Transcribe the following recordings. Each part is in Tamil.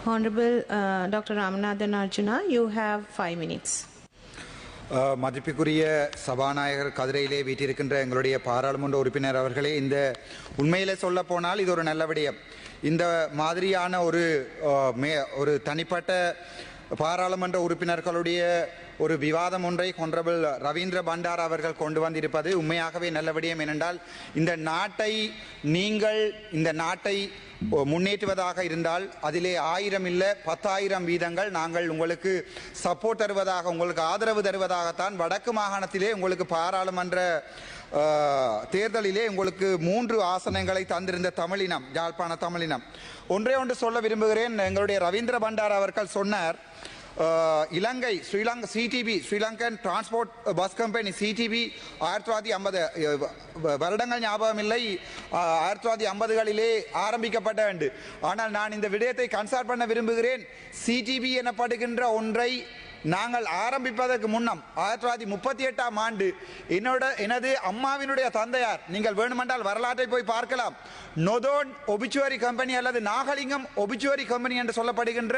Honorable Dr. Ramanathan Arjuna, you have 5 minutes. மதிப்புக்குரிய சபாநாயகர் கதிரையிலே வீட்டிருக்கின்ற எங்களுடைய பாராளுமன்ற உறுப்பினர் அவர்களே, இந்த உண்மையிலே சொல்ல போனால் இது ஒரு நல்ல விடயம். இந்த மாதிரியான ஒரு தனிப்பட்ட பாராளுமன்ற உறுப்பினர்களுடைய ஒரு விவாதம் ஒன்றை ஹொனரபிள் ரவீந்திர பண்டார் அவர்கள் கொண்டு வந்திருப்பது உண்மையாகவே நல்ல விடயம். ஏனென்றால் இந்த நாட்டை முன்னேற்றுவதாக இருந்தால் அதிலே 1000 இல்ல 10,000 வீதங்கள் நாங்கள் உங்களுக்கு சப்போர்ட் தருவதாக, உங்களுக்கு ஆதரவு தருவதாகத்தான் வடக்கு மாகாணத்திலே உங்களுக்கு பாராளுமன்ற தேர்தலிலே உங்களுக்கு 3 ஆசனங்களை தந்திருந்த தமிழினம், யாழ்ப்பாண தமிழினம். ஒன்றே ஒன்று சொல்ல விரும்புகிறேன். எங்களுடைய ரவீந்திர பண்டார் அவர்கள் சொன்னார், Ilangai CTB, Sri Lankan transport bus company CTB 1950 வருடங்கள் ஞாபகம் இல்லை, 1950களிலே ஆரம்பிக்கப்பட்ட வேண்டும். ஆனால் நான் இந்த விடயத்தை கன்சல்ட் பண்ண விரும்புகிறேன். சிடிபி எனப்படுகின்ற ஒன்றை நாங்கள் ஆரம்பிப்பதற்கு முன்னம் 1938ஆம் ஆண்டு எனது அம்மாவினுடைய தந்தையார், நீங்கள் வேணுமென்றால் வரலாற்றை போய் பார்க்கலாம், நொதோன் ஒபிச்சுவரி கம்பெனி அல்லது நாகலிங்கம் ஒபிச்சுவரி கம்பெனி என்று சொல்லப்படுகின்ற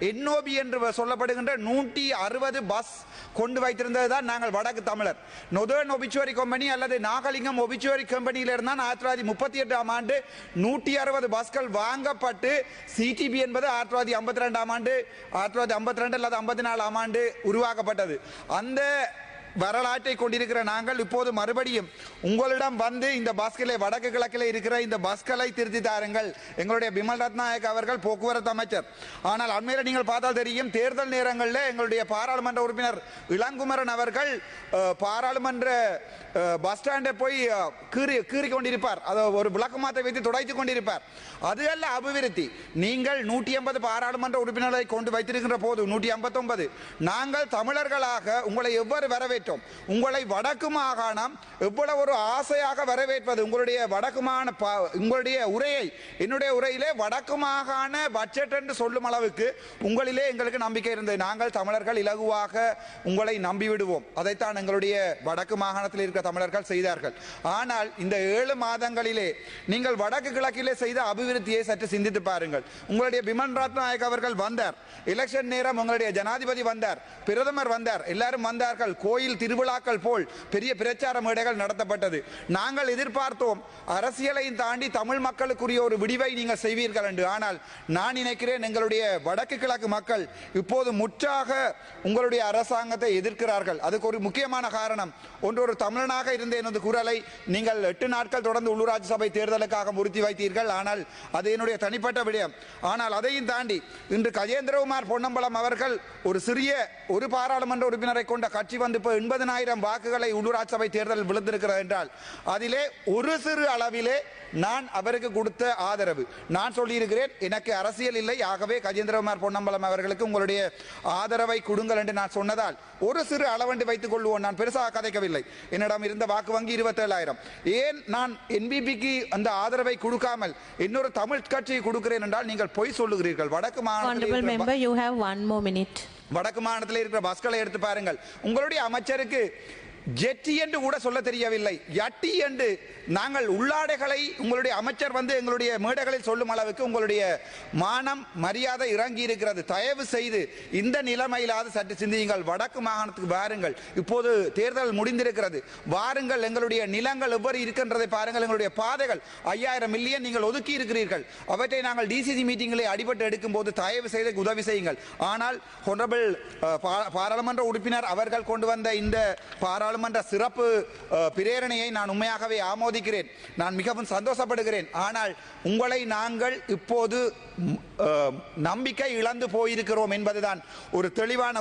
என்ஓபி என்று சொல்லப்படுகின்ற 160 பஸ் கொண்டு வைத்திருந்ததுதான் நாங்கள் வடக்கு தமிழர். நொதோன் ஒபிச்சுவரி கம்பெனி அல்லது நாகலிங்கம் ஒபிச்சுவரி கம்பெனியிலிருந்தான் 1938ஆம் ஆண்டு 160 பஸ்கள் வாங்கப்பட்டு சிடிபி என்பது 1952ஆம் ஆண்டு 1952 அல்லது 54ஆம் ஆண்டு உருவாக்கப்பட்டது. அந்த வரலாற்றை கொண்டிருக்கிற நாங்கள் இப்போது மறுபடியும் உங்களிடம் வந்து இந்த பஸ்களை, வடக்கு கிழக்கில் இருக்கிற இந்த பஸ்களை திருத்தி தாருங்கள். எங்களுடைய பிமல் ரத்நாயக் அவர்கள் போக்குவரத்து அமைச்சர். ஆனால் அண்மையில் நீங்கள் பார்த்தால் தெரியும், தேர்தல் நேரங்களில் எங்களுடைய பாராளுமன்ற உறுப்பினர் இளங்குமரன் அவர்கள் பாராளுமன்ற பஸ் ஸ்டாண்டை போய் கீறி கொண்டிருப்பார், அதை ஒரு விளக்கமாத்தை வைத்து துடைத்துக் கொண்டிருப்பார். அது அல்ல அபிவிருத்தி. நீங்கள் 180 பாராளுமன்ற உறுப்பினர்களை கொண்டு வைத்திருக்கின்ற போது 159 நாங்கள் தமிழர்களாக உங்களை எவ்வாறு வரவேற்றோம், உங்களை வடக்கு மாகாணம் எவ்வளவு ஒரு ஆசையாக வரவேற்பது, உங்களுடைய வடக்கு மாகாண உங்களுடைய உரையை என்னுடைய உரையிலே வடக்கு மாகாண பட்ஜெட் என்று சொல்லும் அளவுக்கு உங்களிலே எங்களுக்கு நம்பிக்கை இருந்தது. நாங்கள் தமிழர்கள் இலகுவாக உங்களை நம்பிவிடுவோம். அதைத்தான் எங்களுடைய வடக்கு மாகாணத்தில் இருக்கிற தமிழர்கள் செய்தார்கள். ஆனால் இந்த 7 மாதங்களிலே நீங்கள் வடக்கு கிழக்கிலே செய்த அபிவிருத்தியை சற்று சிந்தித்து பாருங்கள். உங்களுடைய பிமல் ரத்நாயக் அவர்கள் வந்தார், எலெக்ஷன் நேரம் உங்களுடைய ஜனாதிபதி வந்தார், பிரதமர் வந்தார், எல்லாரும் வந்தார்கள். கோயில் திருவிழாக்கள் போல் பெரிய பிரச்சார மேடைகள் நடத்தப்பட்டது. நாங்கள் எதிர்பார்த்தோம் அரசியலையும் தாண்டி தமிழ் மக்களுக்குரிய ஒரு விடிவை நீங்கள் செய்வீர்கள் என்று. ஆனால் நான் நினைக்கிறேன் எங்களுடைய வடக்கு கிழக்கு மக்கள் இப்போது முற்றாக உங்களுடைய அரசாங்கத்தை எதிர்க்கிறார்கள். அதுக்கு ஒரு முக்கியமான காரணம், ஒன்று, ஒரு தமிழனாக இருந்த எனது குரலை நீங்கள் 8 நாட்கள் தொடர்ந்து உள்ளூராட்சி சபை தேர்தலுக்காக முறுத்தி வைத்தீர்கள். ஆனால் அது என்னுடைய தனிப்பட்ட விடயம். ஆனால் அதையும் தாண்டி இன்று கஜேந்திரகுமார் பொன்னம்பலம் அவர்கள் ஒரு பாராளுமன்ற உறுப்பினரை கொண்ட கட்சி வந்து இப்போ 80,000 வாக்குகளை உள்ளூராட்சி சபை தேர்தல் விழுந்திருக்கிறது என்றால் அதிலே ஒரு சிறு அளவிலே நான் அவருக்கு கொடுத்த ஆதரவு. நான் சொல்லியிருக்கிறேன், எனக்கு அரசியல் இல்லை, ஆகவே கஜேந்திரகுமார் பொன்னம்பலம் அவர்களுக்கு உங்களுடைய ஆதரவை கொடுங்கள் என்று நான் சொன்னதால் ஒரு சிறு அளவண்டு வைத்துக் கொள்வோம். நான் பெருசாக கதைக்கவில்லை. என்னிடம் இருந்த வாக்கு வங்கி 27,000. ஏன் நான் என்பிபிக்கு அந்த ஆதரவை கொடுக்காமல் இன்னொரு தமிழ் கட்சியை கொடுக்கிறேன் என்றால் நீங்கள் பொய் சொல்லுகிறீர்கள். வடக்கு மாநிலத்தில் இருக்கிற பஸ்களை எடுத்து பாருங்கள். உங்களுடைய அமைச்சருக்கு ஜெட்டி என்று கூட சொல்ல தெரியவில்லை, யட்டி என்று நாங்கள் உள்ளாடைகளை உங்களுடைய அமைச்சர் வந்து எங்களுடைய மேடைகளில் சொல்லும் அளவுக்கு உங்களுடைய மானம் மரியாதை இறங்கி இருக்கிறது. தயவு செய்து இந்த நிலைமையிலாவது சற்று சிந்தியுங்கள். வடக்கு மாகாணத்துக்கு வாருங்கள். இப்போது தேர்தல் முடிந்திருக்கிறது, வாருங்கள். எங்களுடைய நிலங்கள் எவ்வாறு இருக்கின்றதை பாருங்கள். எங்களுடைய பாதைகள் 5,000 மில்லியன் நீங்கள் ஒதுக்கி இருக்கிறீர்கள். அவற்றை நாங்கள் டிசிசி மீட்டிங்களை அடிபட்டு எடுக்கும் போது தயவு செய்து உதவி செய்யுங்கள். ஆனால் ஹொனரபிள் பாராளுமன்ற உறுப்பினர் அவர்கள் கொண்டு வந்த இந்த பாராளுமன்ற சிறப்பு பிரேரணையை நான் உண்மையாகவே ஆமோதிக்கிறேன். நான் மிகவும் சந்தோஷப்படுகிறேன். ஆனால் உங்களை நாங்கள் இப்போது நம்பிக்கை இழந்து போயிருக்கிறோம் என்பதுதான் ஒரு தெளிவான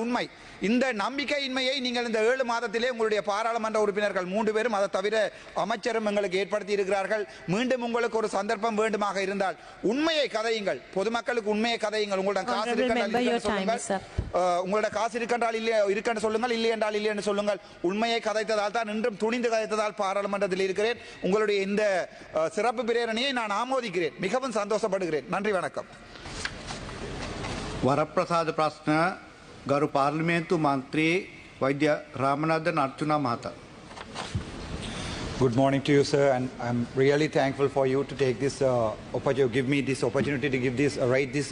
உண்மை. இந்த நம்பிக்கையின்மையை நீங்கள் இந்த 7 மாதத்திலே உங்களுடைய பாராளுமன்ற உறுப்பினர்கள் 3 பேரும், அதை தவிர அமைச்சரும் எங்களுக்கு ஏற்படுத்தி இருக்கிறார்கள். மீண்டும் உங்களுக்கு ஒரு சந்தர்ப்பம் வேண்டுமாக இருந்தால் உண்மையை கதையுங்கள், பொதுமக்களுக்கு உண்மையை கதையுங்கள். உங்களோட காசு இருக்கின்றால் இருக்கென்று சொல்லுங்கள், இல்லை என்றால் இல்லை என்று சொல்லுங்கள். உண்மையை கதைத்ததால் தான், இன்றும் துணிந்து கதைத்ததால் பாராளுமன்றத்தில் இருக்கிறேன். உங்களுடைய இந்த சிறப்பு பிரேரணையை நான் ஆமோதிக்கிறேன், மிகவும் சந்தோஷப்படுகிறேன். நன்றி, வணக்கம். වරප්‍රසාද ප්‍රශ්න ගරු පාර්ලිමේන්තු මන්ත්‍රී වෛද්‍ය රාමනාදන් අර්ජුනා මහතා. Good morning to you, sir, and I'm really thankful for you to take this opportunity, give me this opportunity to give this, write this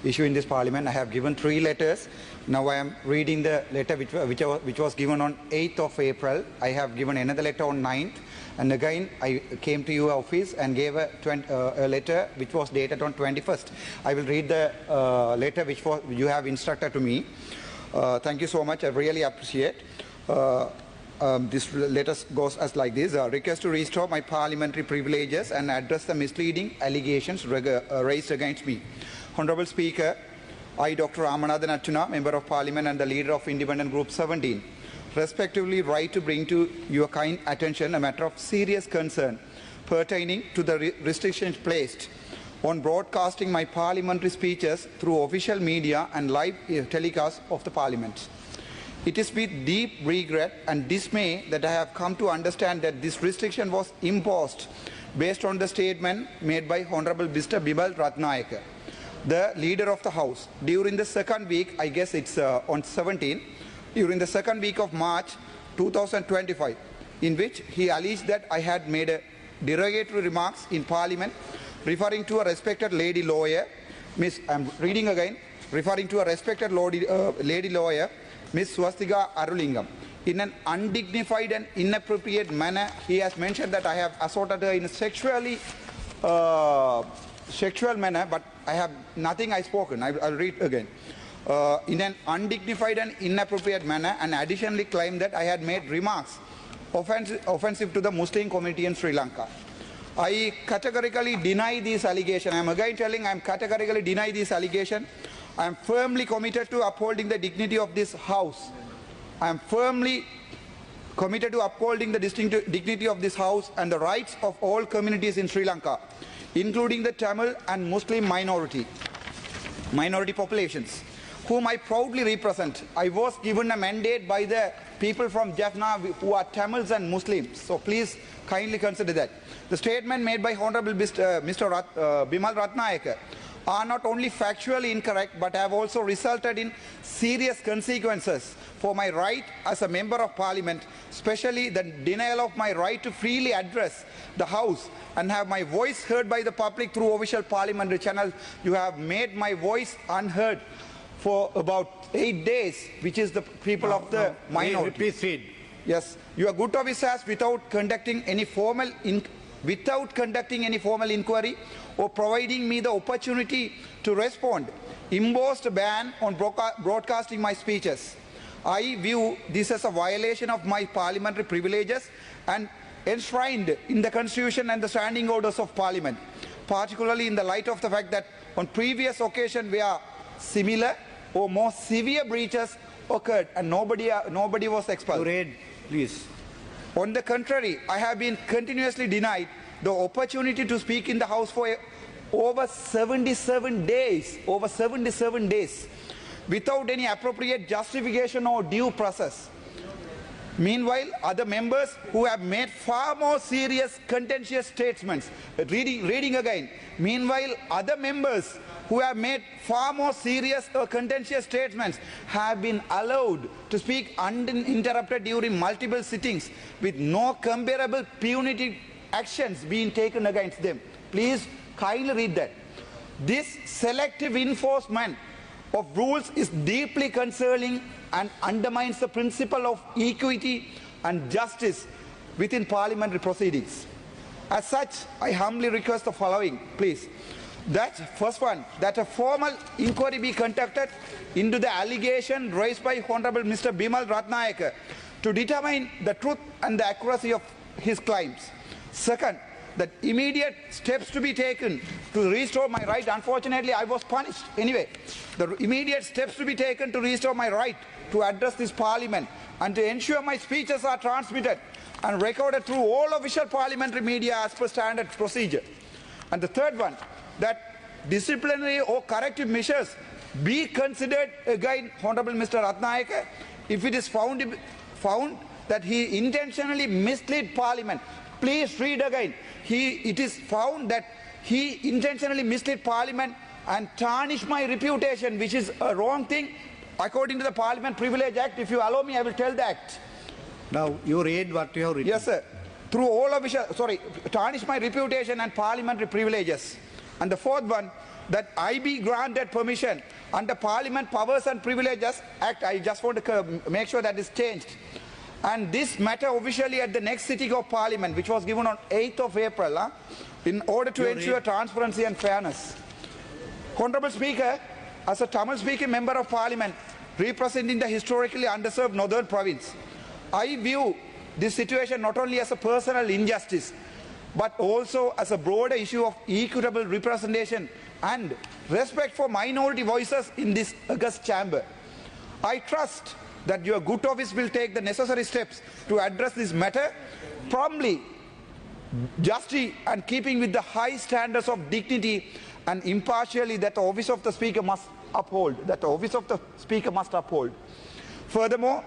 issue in this parliament. I have given 3 letters. Now I am reading the letter which was given on 8th of April. I have given another letter on 9th, and again I came to your office and gave a letter which was dated on 21st. I will read the letter which you have instructed to me. Thank you so much. I really appreciate. This letter goes as like this. Request to restore my parliamentary privileges and address the misleading allegations raised against me. Honourable Speaker, I, Dr. Ramanathan Archana, Member of Parliament and the leader of Independent Group 17, respectively write to bring to your kind attention a matter of serious concern pertaining to the restrictions placed on broadcasting my parliamentary speeches through official media and live telecasts of the Parliament. It is with deep regret and dismay that I have come to understand that this restriction was imposed based on the statement made by Honourable Mr. Bimal Ratnayake, the leader of the House, during the second week, I guess it's on 17, during the second week of March 2025, in which he alleged that I had made derogatory remarks in Parliament referring to a respected lady lawyer, I'm reading again, referring to a respected lady lawyer, Ms. Swastika Arulingam. In an undignified and inappropriate manner, he has mentioned that I have assaulted her in a sexual manner, but I have nothing I spoken. I'll read again. In an undignified and inappropriate manner, and additionally claimed that I had made remarks offensive to the Muslim community in Sri Lanka. I categorically deny these allegations. I am again telling I am categorically deny these allegations. I am firmly committed to upholding the dignity of this House. I am firmly committed to upholding the dignity of this House and the rights of all communities in Sri Lanka, including the Tamil and Muslim minority populations, whom I proudly represent. I was given a mandate by the people from Jaffna who are Tamils and Muslims, so please kindly consider that. The statement made by Honourable Mr. Bimal Ratnayake are not only factually incorrect but have also resulted in serious consequences for my right as a Member of Parliament, especially the denial of my right to freely address the House and have my voice heard by the public through official parliamentary channels. You have made my voice unheard for about 8 days, which is the people of the minority. Please read. Yes, your good officers, without conducting any formal inquiry or providing me the opportunity to respond, imposed a ban on broadcasting my speeches. I view this as a violation of my parliamentary privileges and enshrined in the Constitution and the standing orders of Parliament, particularly in the light of the fact that on previous occasions where similar or more severe breaches occurred and nobody was expelled. To read, please. On the contrary, I have been continuously denied the opportunity to speak in the House for over 77 days, without any appropriate justification or due process. Meanwhile, other members who have made far more serious contentious statements, reading again, meanwhile, other members who have made far more serious or contentious statements have been allowed to speak uninterrupted during multiple sittings with no comparable punitive actions being taken against them. Please kindly read that. This selective enforcement of rules is deeply concerning and undermines the principle of equity and justice within parliamentary proceedings. As such, I humbly request the following, please. That first one, that a formal inquiry be conducted into the allegation raised by Honourable Mr. Bimal Ratnayake to determine the truth and the accuracy of his claims. Second, that immediate steps to be taken to restore my right. Unfortunately, I was punished. Anyway, the immediate steps to be taken to restore my right to address this Parliament and to ensure my speeches are transmitted and recorded through all official parliamentary media as per standard procedure. And the third one, that disciplinary or corrective measures be considered against Honourable Mr. Ratnayake if it is found that he intentionally misled Parliament. Please read again. It is found that he intentionally misled Parliament and tarnished my reputation, which is a wrong thing according to the Parliament Privilege Act. If you allow me, I will tell the Act. Now, you read what you have written. Yes, sir. through all official, tarnish my reputation and parliamentary privileges. And the fourth one, that I be granted permission under Parliament Powers and Privileges Act. I just want to make sure that is changed. And this matter officially at the next sitting of Parliament, which was given on 8th of April, in order to ensure transparency and fairness. Honorable Speaker, as a Tamil speaking member of Parliament representing the historically underserved Northern Province, I view this situation not only as a personal injustice, but also as a broader issue of equitable representation and respect for minority voices in this august chamber. I trust that your good office will take the necessary steps to address this matter promptly, justly, and keeping with the high standards of dignity and impartiality that the office of the Speaker must uphold. Furthermore,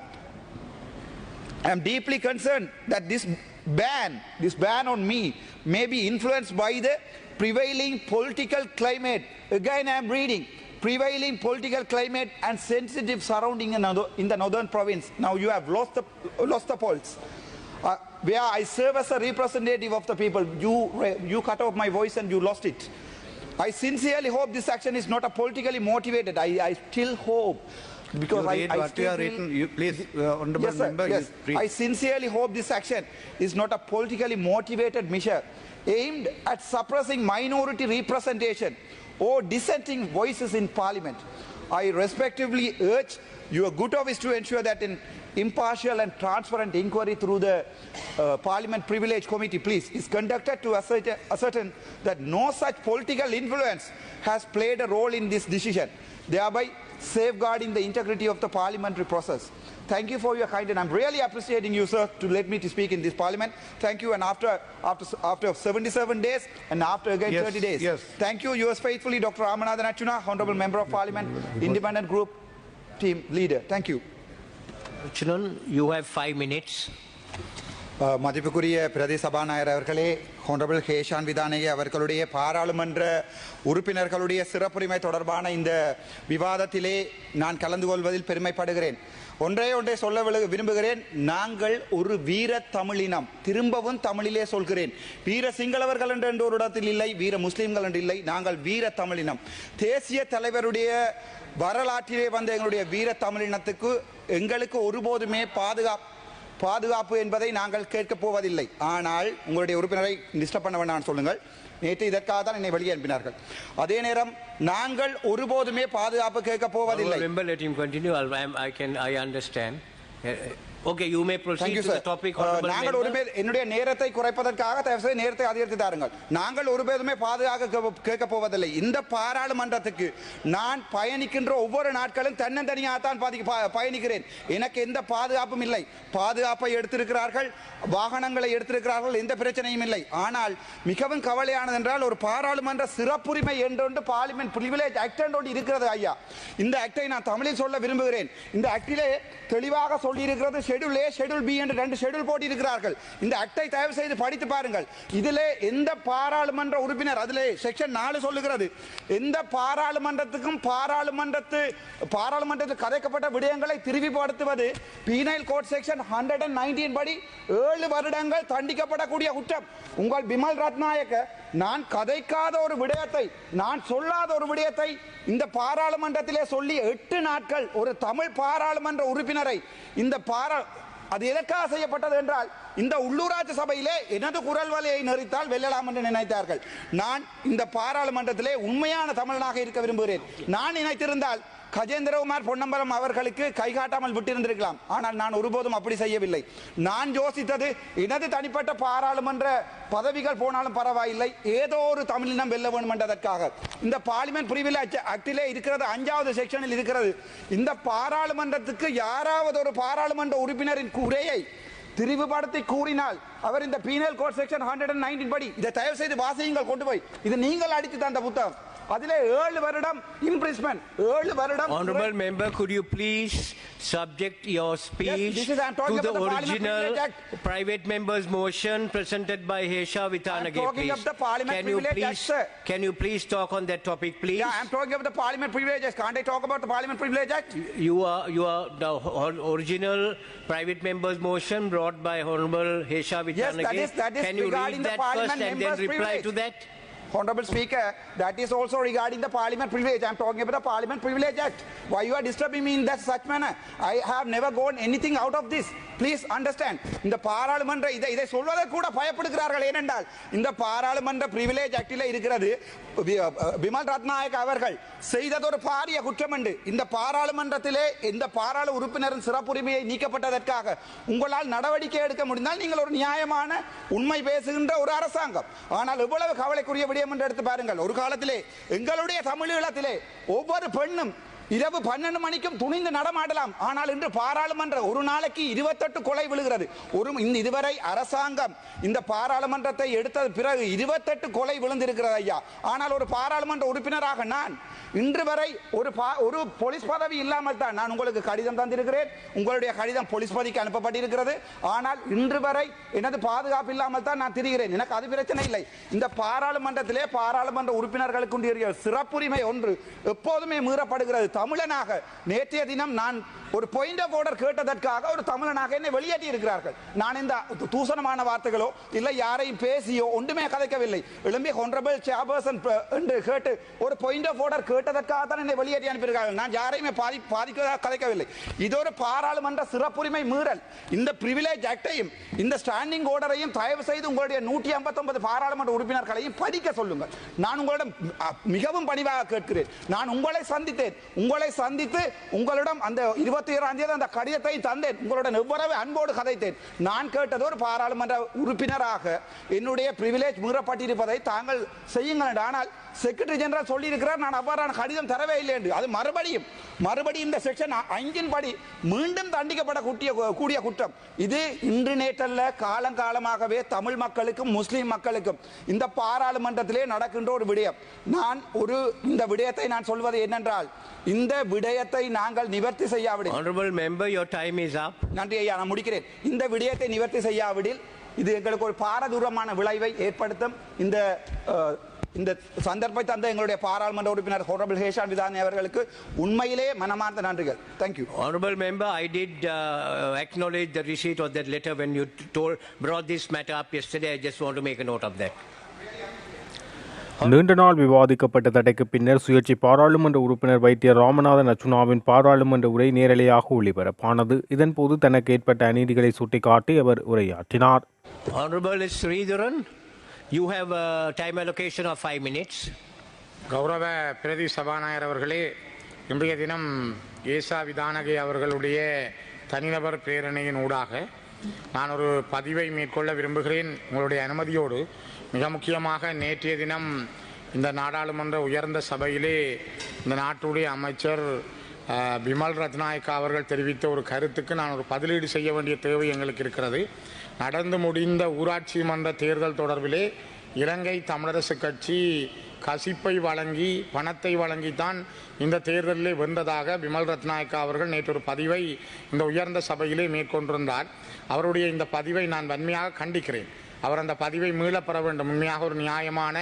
I am deeply concerned that this ban on me may be influenced by the prevailing political climate. Again, I am reading prevailing political climate and sensitive surrounding in the Northern Province. Now you have lost the pulse. Where I serve as a representative of the people, you cut off my voice and you lost it. I sincerely hope this action is not a politically motivated. I still hope. Because I sincerely hope this action is not a politically motivated measure aimed at suppressing minority representation or dissenting voices in Parliament. I respectively urge your good office to ensure that an impartial and transparent inquiry through the Parliament Privilege Committee, please, is conducted to ascertain that no such political influence has played a role in this decision, thereby safeguarding the integrity of the parliamentary process. Thank you for your kind, and I'm really appreciating you, sir, to let me to speak in this parliament. Thank you, and after 77 days, and after again 30 days. Yes. Thank you. Yours faithfully, Dr. Ramanathan Archuna, Honorable Member of Parliament, Independent Group Team Leader. Thank you. Archunan, you have 5 minutes. மதிப்புக்குரிய பிரதி சபாநாயகர் அவர்களே, ஹானரபிள் ஹேஷான் விதானகே அவர்களுடைய பாராளுமன்ற உறுப்பினர்களுடைய சிறப்புரிமை தொடர்பான இந்த விவாதத்திலே நான் கலந்து கொள்வதில் பெருமைப்படுகிறேன். ஒன்றே சொல்ல விரும்புகிறேன். நாங்கள் ஒரு வீர தமிழினம். திரும்பவும் தமிழிலே சொல்கிறேன். வீர சிங்களவர்கள் என்று ஒரு இடத்தில் இல்லை, வீர முஸ்லிம்கள் என்று இல்லை. நாங்கள் வீர தமிழினம். தேசிய தலைவருடைய வரலாற்றிலே வந்த எங்களுடைய வீர தமிழினத்துக்கு எங்களுக்கு ஒருபோதுமே பாதுகாப்பு என்பதை நாங்கள் கேட்கப் போவதில்லை. ஆனால் உங்களுடைய உறுப்பினரை டிஸ்டர்ப் பண்ண வேண்டாம் சொல்லுங்கள். நேற்று இதற்காக தான் என்னை வெளியே அனுப்பினார்கள். அதே நேரம் நாங்கள் ஒருபோதுமே பாதுகாப்பு கேட்கப் போவதில்லை. Okay, you may proceed to the topic. நாங்கள் என்னுடைய நேரத்தை குறைப்பதற்காக தயவுசெய்து நேரத்தை அதிகரித்து தாருங்கள். நாங்கள் ஒருபோதுமே பாதுகாக்க கேட்க போவதில்லை. இந்த பாராளுமன்றத்துக்கு நான் பயணிக்கின்ற ஒவ்வொரு நாட்களும் தன்னந்தனியாக தான் பயணிக்கிறேன். எனக்கு எந்த பாதுகாப்பும் இல்லை. பாதுகாப்பை எடுத்திருக்கிறார்கள், வாகனங்களை எடுத்திருக்கிறார்கள், எந்த பிரச்சனையும் இல்லை. ஆனால் மிகவும் கவலையானது என்றால் ஒரு பாராளுமன்ற சிறப்புரிமை என்று பார்லிமெண்ட் பிரிவிலேஜ் ஆக்ட் என்று இருக்கிறது ஐயா. இந்த ஆக்டை நான் தமிழில் சொல்ல விரும்புகிறேன். இந்த ஆக்டிலே தெளிவாக சொல்லி இருக்கிறது ஷெட்யூல் ஏ, ஷெட்யூல் பி என்று 2 ஷெட்யூல் போட்டு இருக்கிறார்கள். இந்த ஆக்டை தயவு செய்து படித்து பாருங்கள். இதிலே எந்த பாராளுமன்ற உறுப்பினர், அதிலே செக்ஷன் 4 சொல்லுகிறது, எந்த பாராளுமன்றத்துக்கும் பாராளுமன்றத்தில் கதைக்கப்பட்ட விடயங்களை திருப்பிப்படுத்துவது பீனல் கோட் செக்ஷன் 119 படி 7 வருடங்கள் தண்டிக்கப்படக்கூடிய குற்றம். உங்கள் பிமல் ரத்நாயக்க நான் கதைக்காத ஒரு விடயத்தை, நான் சொல்லாத ஒரு விடயத்தை இந்த பாராளுமன்றத்திலே சொல்லி 8 நாட்கள் ஒரு தமிழ் பாராளுமன்ற உறுப்பினரை அது எதற்காக செய்யப்பட்டது என்றால் இந்த உள்ளூராட்சி சபையிலே எனது குரல் வலையை நெறித்தால் வெல்லலாம் என்று நினைத்தார்கள். நான் இந்த பாராளுமன்றத்திலே உண்மையான தமிழனாக இருக்க விரும்புகிறேன். நான் நினைத்திருந்தால் கஜேந்திரகுமார் பொன்னம்பலம் அவர்களுக்கு கை காட்டாமல் விட்டிருந்திருக்கலாம். ஆனால் நான் ஒருபோதும் அப்படி செய்யவில்லை. நான் யோசித்தது எனது தனிப்பட்ட பாராளுமன்ற பதவிகள் போனாலும் பரவாயில்லை, ஏதோ ஒரு தமிழினம் வெல்ல வேண்டும் என்றதற்காக. இந்த பார்லிமெண்ட் பிரிவிலேஜ் ஆக்டிலே இருக்கிறது, 5வது செக்ஷனில் இருக்கிறது. இந்த பாராளுமன்றத்துக்கு யாராவது ஒரு பாராளுமன்ற உறுப்பினரின் உரையை திரிவுபடுத்தி கூறினால் அவர் இந்த பீனல் கோட் செக்ஷன் 119 படி, இதை தயவு செய்து வாசியுங்கள், கொண்டு போய் இது நீங்கள் அடித்து தந்த புத்தகம். அதிலே 7 வருடம் imprisonment 7 வருடம். Honorable member, could you please subject your speech this is- I'm talking to the about the Parliament original Privilege Act. private member's motion presented by Hesha Vitanage, I'm talking please? of the Parliament Privilege Act, sir. Can you please talk on that topic, please? Yeah, I'm talking about the Parliament Privilege Act. Can't I talk about the Parliament Privilege Act? You are the original private member's motion brought by Honorable Hesha Vitanage. that is Can you regarding read the that first Parliament and then member's reply privilege. to that? Honorable Speaker, that is also regarding the Parliament Privilege. I'm talking about the Parliament Privilege Act. Why you are disturbing me in that such manner? I have never gone anything out of this. Please understand. இந்த பாராளுமன்ற இதை சொல்வதை கூட பயப்படுகிறார்கள். ஏனென்றால் இந்த பாராளுமன்ற பிரிவிலேஜ் ஆக்டில் இருக்கிறது பிமல் ரத்நாயக் அவர்கள் செய்தது ஒரு பாரிய குற்றம் என்று இந்த பாராளுமன்றத்திலே இந்த பாராளு உறுப்பினரின் சிறப்புரிமையை நீக்கப்பட்டதற்காக உங்களால் நடவடிக்கை எடுக்க முடிந்தால் நீங்கள் ஒரு நியாயமான உண்மை பேசுகின்ற ஒரு அரசாங்கம். ஆனால் இவ்வளவு கவலைக்குரிய விடயம் என்று எடுத்து பாருங்கள். ஒரு காலத்திலே எங்களுடைய தமிழீழத்திலே ஒவ்வொரு பெண்ணும் இரவு 12 மணிக்கும் துணிந்து நடமாடலாம். ஆனால் இன்று பாராளுமன்ற ஒரு நாளைக்கு 28 கொலை விழுகிறது. இதுவரை அரசாங்கம் இந்த பாராளுமன்றத்தை எடுத்த பிறகு 28 கொலை விழுந்திருக்கிறது ஐயா. ஆனால் ஒரு பாராளுமன்ற உறுப்பினராக நான் இன்று வரை ஒரு போலீஸ் பதவி இல்லாமல் தான் நான் உங்களுக்கு கடிதம் தந்திருக்கிறேன். உங்களுடைய கடிதம் போலீஸ் பதவிக்கு அனுப்பப்பட்டிருக்கிறது. ஆனால் இன்று வரை எனது பாதுகாப்பு இல்லாமல் தான் நான் திரிகிறேன். எனக்கு அது பிரச்சனை இல்லை. இந்த பாராளுமன்றத்திலே பாராளுமன்ற உறுப்பினர்களுக்கு சிறப்புரிமை ஒன்று எப்போதுமே மீறப்படுகிறது. தமிழனாக நேற்றைய தினம் நான் ஒரு பாயிண்ட் ஆஃப் ஆர்டர் கேட்டதற்காக ஒரு தமிழனாக என்னை வெளியேற்றி இருக்கிறார்கள். நான் இந்த தூசணமான வார்த்தைகளோ இல்லை யாரையும் பேசியோ ஒன்றுமே கதைக்கவில்லை. எழும்பி ஹானரபிள் சேர்பர்சன் என்று கேட்டு ஒரு பாயிண்ட் ஆஃப் ஆர்டர் கேட்டதற்காக தான் என்னை வெளியேற்றி அனுப்பியிருக்கிறார்கள். நான் யாரையுமே பாதிக்க கதைக்கவில்லை. இது ஒரு பாராளுமன்ற சிறப்புரிமை மீறல். இந்த பிரிவிலேஜ் ஆக்டையும் இந்த ஸ்டாண்டிங் ஆர்டரையும் தயவு செய்து உங்களுடைய 159 பாராளுமன்ற உறுப்பினர்களையும் படிக்க சொல்லுங்கள். நான் உங்களிடம் மிகவும் பணிவாக கேட்கிறேன். நான் உங்களை சந்தித்து உங்களிடம் அந்த 27ஆம் தேதி அந்த கடிதத்தை தந்தேன். உங்களுடன் எவ்வளவு அன்போடு கதைத்தேன். நான் கேட்டது ஒரு பாராளுமன்ற உறுப்பினராக என்னுடைய பிரிவிலேஜ் மீறப்பட்டிருப்பதை தாங்கள் செய்யுங்கள். ஆனால் செக்ரட்டரி ஜெனரல் சொல்லி இருக்கிறார் நான் அவ்வாறான கடிதம் தரவே இல்லை என்று. அது மறுபடியும் இந்த செக்ஷன் 5 படி மீண்டும் தண்டிக்கப்படக்கூடிய குற்றம். இது இன்று நேற்றல்ல, காலங்காலமாகவே தமிழ் மக்களுக்கும் முஸ்லிம் மக்களுக்கும் இந்த பாராளுமன்றத்திலே நடக்கின்ற ஒரு விடயம். இந்த விடயத்தை நான் சொல்வது என்னென்றால் இந்த விடயத்தை நாங்கள் நிவர்த்தி செய்யாவிடில் Honorable member, your time is up. நன்றி ஐயா, நான் முடிக்கிறேன். இந்த விடயத்தை நிவர்த்தி செய்யாவிடில் இது எங்களுக்கு ஒரு பாரதூரமான விளைவை ஏற்படுத்தும். இந்த சந்தர்ப்பத்தை தந்த எங்களுடைய பாராளுமன்ற உறுப்பினர் ஹானரபிள் ஹேஷா விதானி அவர்களுக்கு உண்மையிலே மனமார்ந்த நன்றிகள். Thank you. Honorable member, I did acknowledge the receipt of that letter when you brought this matter up yesterday. I just want to make a note of that. நீண்ட நாள் விவாதிக்கப்பட்ட தடைக்கு பின்னர் சுயேட்சை பாராளுமன்ற உறுப்பினர் வைத்தியர் ராமநாதன் அர்ச்சுனாவின் பாராளுமன்ற உரை நேரலையாக ஒளிபரப்பானது. இதன்போது தனக்கு ஏற்பட்ட அநீதிகளை சுட்டிக்காட்டி அவர் உரையாற்றினார். Honorable Sridharan, you have a time allocation of 5 minutes. கௌரவ பிரதி சபாநாயகர் அவர்களே, இன்றைய தினம் ஏசா விதானகே அவர்களுடைய தனிநபர் பிரேரணையின் ஊடாக நான் ஒரு பதிவை மேற்கொள்ள விரும்புகிறேன் உங்களுடைய அனுமதியோடு. மிக முக்கியமாக நேற்றைய தினம் இந்த நாடாளுமன்ற உயர்ந்த சபையிலே இந்த நாட்டுடைய அமைச்சர் பிமல் ரத்நாயக்கா அவர்கள் தெரிவித்த ஒரு கருத்துக்கு நான் ஒரு பதிலீடு செய்ய வேண்டிய தேவை எங்களுக்கு இருக்கிறது. நடந்து முடிந்த ஊராட்சி மன்ற தேர்தல் தொடர்பிலே இலங்கை தமிழரசு கட்சி கசிப்பை வழங்கி பணத்தை வழங்கித்தான் இந்த தேர்தலிலே வென்றதாக பிமல் ரத்நாயக்கா அவர்கள் நேற்று ஒரு பதிவை இந்த உயர்ந்த சபையிலே மேற்கொண்டிருந்தார். அவருடைய இந்த பதிவை நான் வன்மையாக கண்டிக்கிறேன். அவர் அந்த பதிவை மீளப்பெற வேண்டும். உண்மையாக ஒரு நியாயமான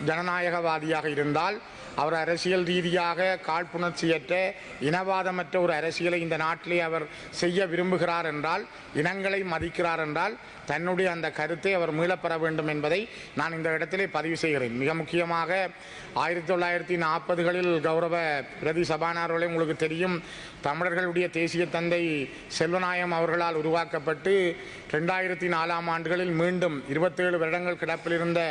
ஜனநாயகவாதியாக இருந்தால் அவர் அரசியல் ரீதியாக காழ்ப்புணர்ச்சியற்ற இனவாதமற்ற ஒரு அரசியலை இந்த நாட்டிலே அவர் செய்ய விரும்புகிறார் என்றால், இனங்களை மதிக்கிறார் என்றால் தன்னுடைய அந்த கருத்தை அவர் மீளப்பெற வேண்டும் என்பதை நான் இந்த இடத்திலே பதிவு செய்கிறேன். மிக முக்கியமாக 1940களில் கௌரவ பிரதி சபாநாயகர்களே உங்களுக்கு தெரியும், தமிழர்களுடைய தேசிய தந்தை செல்வநாயகம் அவர்களால் உருவாக்கப்பட்டு 2004ஆம் ஆண்டுகளில் மீண்டும் 27 வருடங்கள் கிடப்பில் இருந்த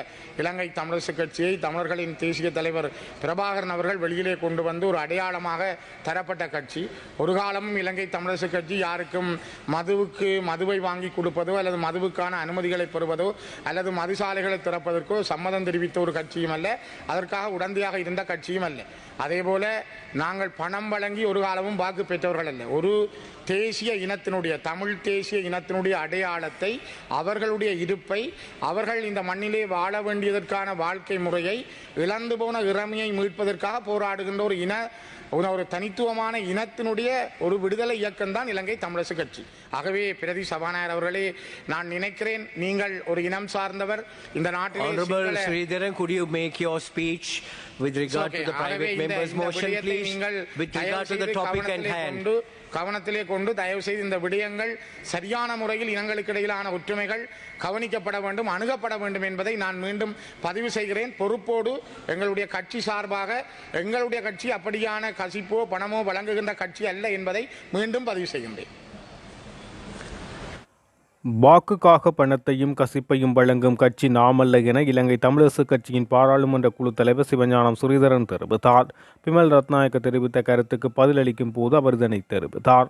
இலங்கை தமிழரசு கட்சியை தமிழர்களின் தேசிய தலைவர் பிரபாகரன் அவர்கள் வெளியிலே கொண்டு வந்து ஒரு அடையாளமாக தரப்பட்ட கட்சி. ஒரு காலமும் இலங்கை தமிழரசு கட்சி யாருக்கும் மதுவை வாங்கி கொடுப்பதோ அல்லது மதுவுக்கான அனுமதிகளை பெறுவதோ அல்லது மதுசாலைகளை திறப்பதற்கோ சம்மதம் தெரிவித்த ஒரு கட்சியும் அல்ல, அதற்காக உடந்தையாக இருந்த கட்சியும் அல்ல. அதேபோல நாங்கள் பணம் வழங்கி ஒரு காலமும் வாக்கு பெற்றவர்கள் அல்ல. ஒரு தேசிய இனத்தினுடைய தமிழ் தேசிய இனத்தினுடைய அடையாளத்தை அவர்களுடைய இருப்பை அவர்கள் இந்த மண்ணிலே வாழ வேண்டியதற்கான வாழ்க்கை முறையை இழந்து போன இறமையை மீட்பதற்காக போராடுகின்ற ஒரு தனித்துவமான இனத்தினுடைய ஒரு விடுதலை இயக்கம்தான் இலங்கை தமிழரசு கட்சி. ஆகவே பிரதி சபாநாயகர் அவர்களே, நான் நினைக்கிறேன் நீங்கள் ஒரு இனம் சார்ந்தவர். இந்த நாட்டிலே Honorable Sridharan, could you make your speech with regard to the private members' motion, please? With regard to the topic at hand. கவனத்திலே கொண்டு தயவு செய்து இந்த விடயங்கள் சரியான முறையில் இனங்களுக்கு இடையிலான ஒற்றுமைகள் கவனிக்கப்பட வேண்டும், அணுகப்பட வேண்டும் என்பதை நான் மீண்டும் பதிவு செய்கிறேன். பொறுப்போடு எங்களுடைய கட்சி சார்பாக, எங்களுடைய கட்சி அப்படியான கசிப்போ பணமோ வழங்குகின்ற கட்சி அல்ல என்பதை மீண்டும் பதிவு செய்கின்றேன். வாக்குக்காக பணத்தையும் கசிப்பையும் வழங்கும் கட்சி நாமல்ல என இலங்கை தமிழரசு கட்சியின் பாராளுமன்ற குழு தலைவர் சிவஞானம் ஸ்ரீதரன் தெரிவித்தார். பிமல் ரத்நாயக்க தெரிவித்த கருத்துக்கு பதிலளிக்கும் போது அவர் இதனை தெரிவித்தார்.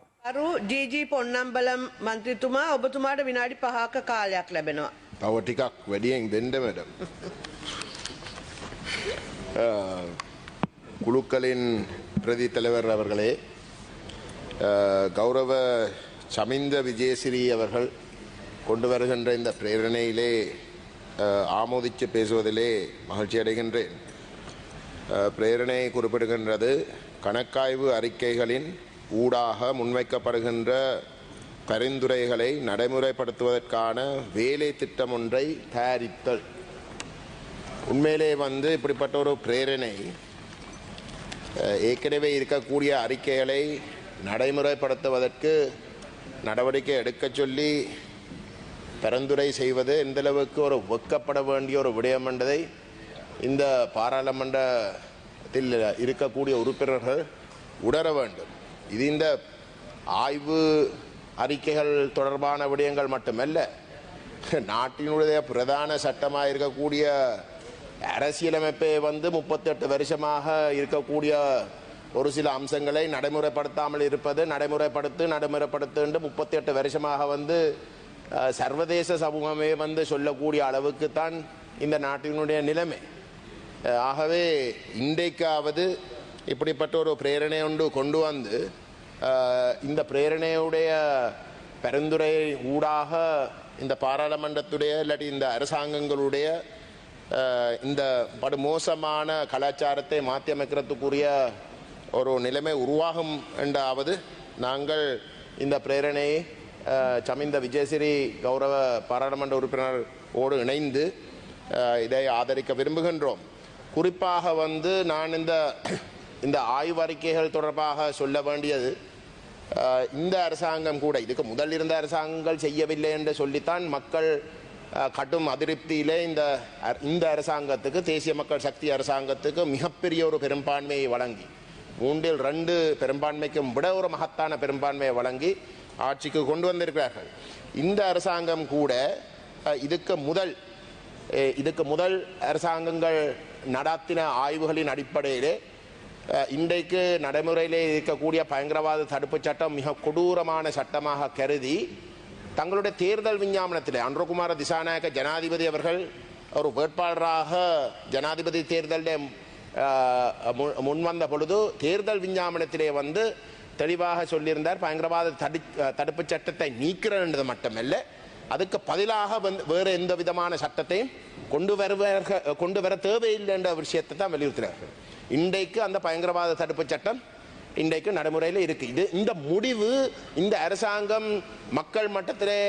ජීජී පොන්නම්බලම් මන්ත්‍රීතුමා ඔබතුමාට විනාඩි 5ක කාලයක් ලැබෙනවා. තව ටිකක් වැඩියෙන් දෙන්න මැඩම්. குழுக்களின் பிரதி தலைவர் அவர்களே, கௌரவ சமிந்த விஜயசிறி அவர்கள் கொண்டு வருகின்ற இந்த பிரேரணையிலே ஆமோதித்து பேசுவதிலே மகிழ்ச்சி அடைகின்றேன். பிரேரணை குறிப்பிடுகின்றது, கணக்காய்வு அறிக்கைகளின் ஊடாக முன்வைக்கப்படுகின்ற பரிந்துரைகளை நடைமுறைப்படுத்துவதற்கான வேலை திட்டம் ஒன்றை தயாரித்தல். உண்மையிலே இப்படிப்பட்ட ஒரு பிரேரணை ஏற்கனவே இருக்கக்கூடிய அறிக்கைகளை நடைமுறைப்படுத்துவதற்கு நடவடிக்கை எடுக்க சொல்லி பரிந்துரை செய்வது எந்தளவுக்கு ஒரு வெட்கப்பட வேண்டிய ஒரு விடயம் என்பதை இந்த பாராளுமன்றத்தில் இருக்கக்கூடிய உறுப்பினர்கள் உணர வேண்டும். இது இந்த ஆய்வு அறிக்கைகள் தொடர்பான விடயங்கள் மட்டுமல்ல, நாட்டினுடைய பிரதான சட்டமாக இருக்கக்கூடிய அரசியலமைப்பை 38 வருஷமாக இருக்கக்கூடிய ஒரு சில அம்சங்களை நடைமுறைப்படுத்தாமல் இருப்பது, நடைமுறைப்படுத்து 38 வருஷமாக சர்வதேச சமூகமே சொல்லக்கூடிய அளவுக்கு தான் இந்த நாட்டினுடைய நிலைமை. ஆகவே இன்றைக்காவது இப்படிப்பட்ட ஒரு பிரேரணை ஒன்று கொண்டு இந்த பிரேரணையுடைய பரிந்துரை ஊடாக இந்த பாராளுமன்றத்துடைய இல்லாட்டி இந்த அரசாங்கங்களுடைய இந்த படுமோசமான கலாச்சாரத்தை மாற்றியமைக்கிறதுக்குரிய ஒரு நிலைமை உருவாகும் என்றாவது நாங்கள் இந்த பிரேரணையை சமிந்த விஜயசிறி கௌரவ பாராளுமன்ற உறுப்பினரோடு இணைந்து இதை ஆதரிக்க விரும்புகின்றோம். குறிப்பாக நான் இந்த ஆய்வறிக்கைகள் தொடர்பாக சொல்ல வேண்டியது, இந்த அரசாங்கம் கூட இதுக்கு முதல் இருந்த அரசாங்கங்கள் செய்யவில்லை என்று சொல்லித்தான் மக்கள் கடும் அதிருப்தியிலே இந்த அரசாங்கத்துக்கு, தேசிய மக்கள் சக்தி அரசாங்கத்துக்கு மிகப்பெரிய ஒரு பெரும்பான்மையை வழங்கி 3/2 பெரும்பான்மைக்கும் விட ஒரு மகத்தான பெரும்பான்மையை வழங்கி ஆட்சிக்கு கொண்டு வந்திருக்கிறார்கள். இந்த அரசாங்கம் கூட இதுக்கு முதல் அரசாங்கங்கள் நடாத்தின ஆய்வுகளின் அடிப்படையிலே இன்றைக்கு நடைமுறையிலே இருக்கக்கூடிய பயங்கரவாத தடுப்பு சட்டம் மிக கொடூரமான சட்டமாக கருதி தங்களுடைய தேர்தல் விஞ்ஞாபனத்திலே அன்ரகுமார திசாநாயக்க ஜனாதிபதி அவர்கள் ஒரு வேட்பாளராக ஜனாதிபதி தேர்தலில் முன்வந்த பொழுது தேர்தல் விஞ்ஞாபனத்திலே தெளிவாக சொல்லியிருந்தார், பயங்கரவாத தடுப்பு சட்டத்தை நீக்கிறது மட்டுமல்ல, அதுக்கு பதிலாக வேறு எந்த விதமான சட்டத்தையும் கொண்டு வர தேவையில்லை என்ற விஷயத்தை தான் வலியுறுத்தினார்கள். இன்றைக்கு அந்த பயங்கரவாத தடுப்பு சட்டம் இன்றைக்கு நடைமுறையில் இருக்கு. இந்த முடிவு இந்த அரசாங்கம் மக்கள் மட்டத்திலே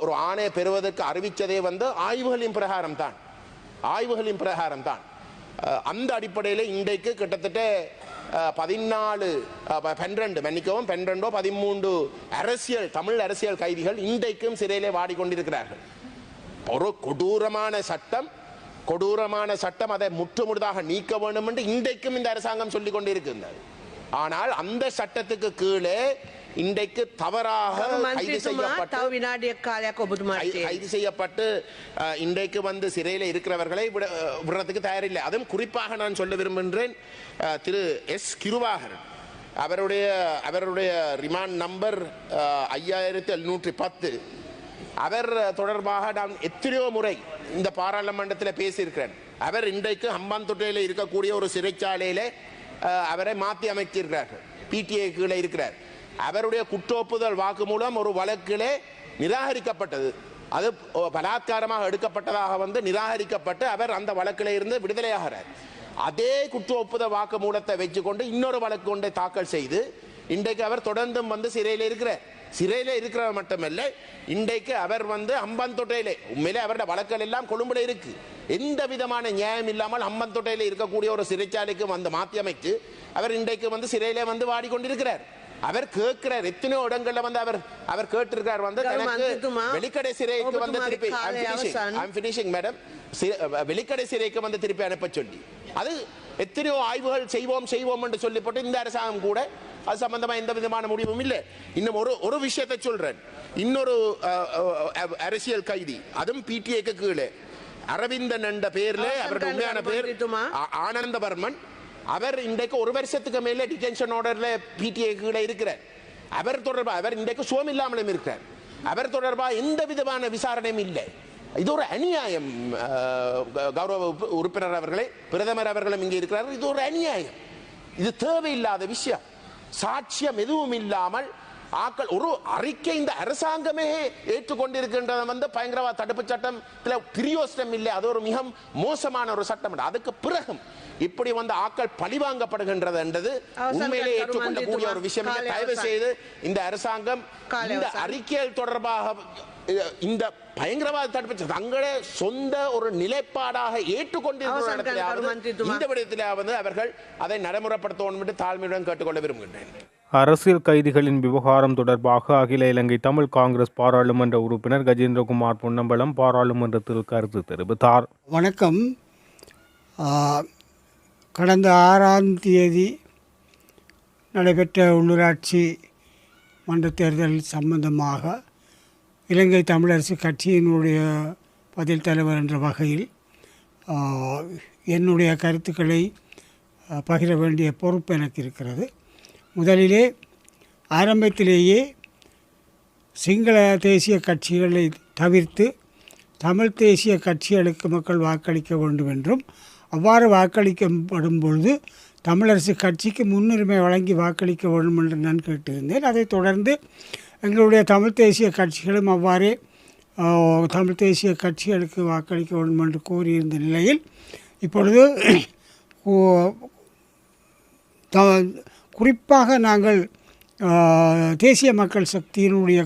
ஒரு ஆணையை பெறுவதற்கு அறிவித்ததே ஆய்வுகளின் பிரகாரம் தான். அந்த அடிப்படையில் இன்றைக்கு கிட்டத்தட்ட 13 தமிழ் அரசியல் கைதிகள் இன்றைக்கும் சிறையிலே வாடிக்கொண்டிருக்கிறார்கள். ஒரு கொடூரமான சட்டம் அதை முற்றுமுழுதாக நீக்க வேண்டும் என்று இன்றைக்கும் இந்த அரசாங்கம் சொல்லிக் கொண்டிருக்கின்றது. ஆனால் அந்த சட்டத்துக்கு கீழே இன்றைக்கு தவறாக கைது செய்யப்பட்டு இன்றைக்கு சிறையில் இருக்கிறவர்களை விடுறதுக்கு தயாரில்லை. அதுவும் குறிப்பாக நான் சொல்ல விரும்புகின்றேன், திரு எஸ் கிருவாகரன் அவருடைய ரிமாண்ட் நம்பர் 5710. அவர் தொடர்பாக நான் எத்தனையோ முறை இந்த பாராளுமன்றத்தில் பேசியிருக்கிறேன். அவர் இன்றைக்கு ஹம்பாந்தோட்டையில் இருக்கக்கூடிய ஒரு சிறைச்சாலையிலே அவரை மாற்றி அமைத்திருக்கிறார்கள். பிடிஐ கீழே இருக்கிறார். அவருடைய குற்றொப்புதல் வாக்குமூலம் ஒரு வழக்கிலே நிராகரிக்கப்பட்டது. அது பலாத்காரமாக எடுக்கப்பட்டதாக வந்து நிராகரிக்கப்பட்டு அவர் அந்த வழக்கில் இருந்து விடுதலையாகிறார். அதே குற்ற ஒப்புதல் வாக்குமூலத்தை வச்சுக்கொண்டு இன்னொரு வழக்கு ஒன்றை தாக்கல் செய்து இன்றைக்கு அவர் தொடர்ந்தும் வந்து சிறையில் இருக்கிறார். சிறையில் இருக்கிறவர் மட்டுமல்ல, இன்றைக்கு அவர் வந்து அம்பந்தொட்டையிலே உண்மையிலே அவருடைய வழக்குகள் எல்லாம் கொழும்புல இருக்கு. எந்த விதமான நியாயம் இல்லாமல் அம்பந்தொட்டையில் இருக்கக்கூடிய ஒரு சிறைச்சாலைக்கு வந்து மாற்றி அமைத்து அவர் இன்றைக்கு வந்து சிறையிலே வந்து வாடிக்கொண்டிருக்கிறார். அவர் கேட்கிறார், எத்தனையோ இடங்கள்ல வந்து அவர் கேட்டிருக்கார் வந்து வெளிக்கடை சிறைக்கு வந்து திருப்பி மேடம் வெளிக்கடை சிறைக்கு வந்து திருப்பி அனுப்ப சொல்லி, அது எத்தனையோ ஆய்வுகள் செய்வோம் என்று சொல்லி போட்டு இந்த அரசாங்கம் கூட அது சம்பந்தமா எந்த விதமான முடிவும் இல்லை. இன்னும் ஒரு விஷயத்தை சொல்றேன். இன்னொரு அரசியல் கைதி, அதுவும் பிடிஏக்கு கீழே அரவிந்தன் என்ற பேர்ல அவருடைய உண்மையான பேர் ஆனந்தவர்மன். அவர் இன்றைக்கு ஒரு வருஷத்துக்கு மேல டிடென்ஷன் ஆர்டர்ல பிடிஏ கீழே இருக்கிறார். அவர் இன்றைக்கு சுகம் இல்லாமலும் இருக்கிறார். அவர் தொடர்பாக எந்த விதமான விசாரணையும் இல்லை. இது ஒரு அநியாயம். கௌரவ உறுப்பினர் அவர்களே, பிரதமர் அவர்களும் இங்கே இருக்கிறார்கள். இது ஒரு அநியாயம். இது தேவையில்லாத விஷயம். சாட்சியம் எதுவும் இல்லாமல் ஆக்கள் ஒரு அறிக்கை இந்த அரசாங்கமே ஏற்றுக்கொண்டிருக்கின்றது வந்து பயங்கரவாத தடுப்பு சட்டம் பிரியோசனம் இல்லை. அது ஒரு மிக மோசமான ஒரு சட்டம். அதுக்கு பிறகும் இப்படி வந்து ஆக்கள் பழிவாங்கப்படுகின்றது என்றது உண்மையிலே ஏற்றுக்கொள்ளக்கூடிய ஒரு விஷயம். தயவு செய்து இந்த அரசாங்கம் இந்த அறிக்கைகள் தொடர்பாக இந்த பயங்கரவாத தடுப்பு தங்களே சொந்த ஒரு நிலைப்பாடாக ஏற்றுக்கொண்டிருக்கிற இந்த விடயத்திலாவது அவர்கள் அதை நடைமுறைப்படுத்தவும் என்று தாழ்மையுடன் கேட்டுக்கொள்ள விரும்புகின்றேன். அரசியல் கைதிகளின் விவகாரம் தொடர்பாக அகில இலங்கை தமிழ் காங்கிரஸ் பாராளுமன்ற உறுப்பினர் கஜேந்திரகுமார் பொன்னம்பலம் பாராளுமன்றத்தில் கருத்து தெரிவித்தார். வணக்கம். கடந்த 6ஆம் தேதி நடைபெற்ற உள்ளூராட்சி மன்ற தேர்தல் சம்பந்தமாக இலங்கை தமிழரசு கட்சியினுடைய பதில் தலைவர் என்ற வகையில் என்னுடைய கருத்துக்களை பகிர வேண்டிய பொறுப்பு எனக்கு இருக்கிறது. முதலிலே ஆரம்பத்திலேயே சிங்கள தேசிய கட்சிகளை தவிர்த்து தமிழ் தேசிய கட்சிகளுக்கு மக்கள் வாக்களிக்க வேண்டும் என்றும், அவ்வாறு வாக்களிக்கப்படும் பொழுது தமிழரசு கட்சிக்கு முன்னுரிமை வழங்கி வாக்களிக்க வேண்டும் என்று நான் கேட்டிருந்தேன். அதைத் தொடர்ந்து எங்களுடைய தமிழ் தேசிய கட்சிகளும் அவ்வாறே தமிழ் தேசிய கட்சிகளுக்கு வாக்களிக்க வேண்டும் என்று கோரியிருந்த நிலையில் இப்பொழுது குறிப்பாக நாங்கள் தேசிய மக்கள் சக்தியினுடைய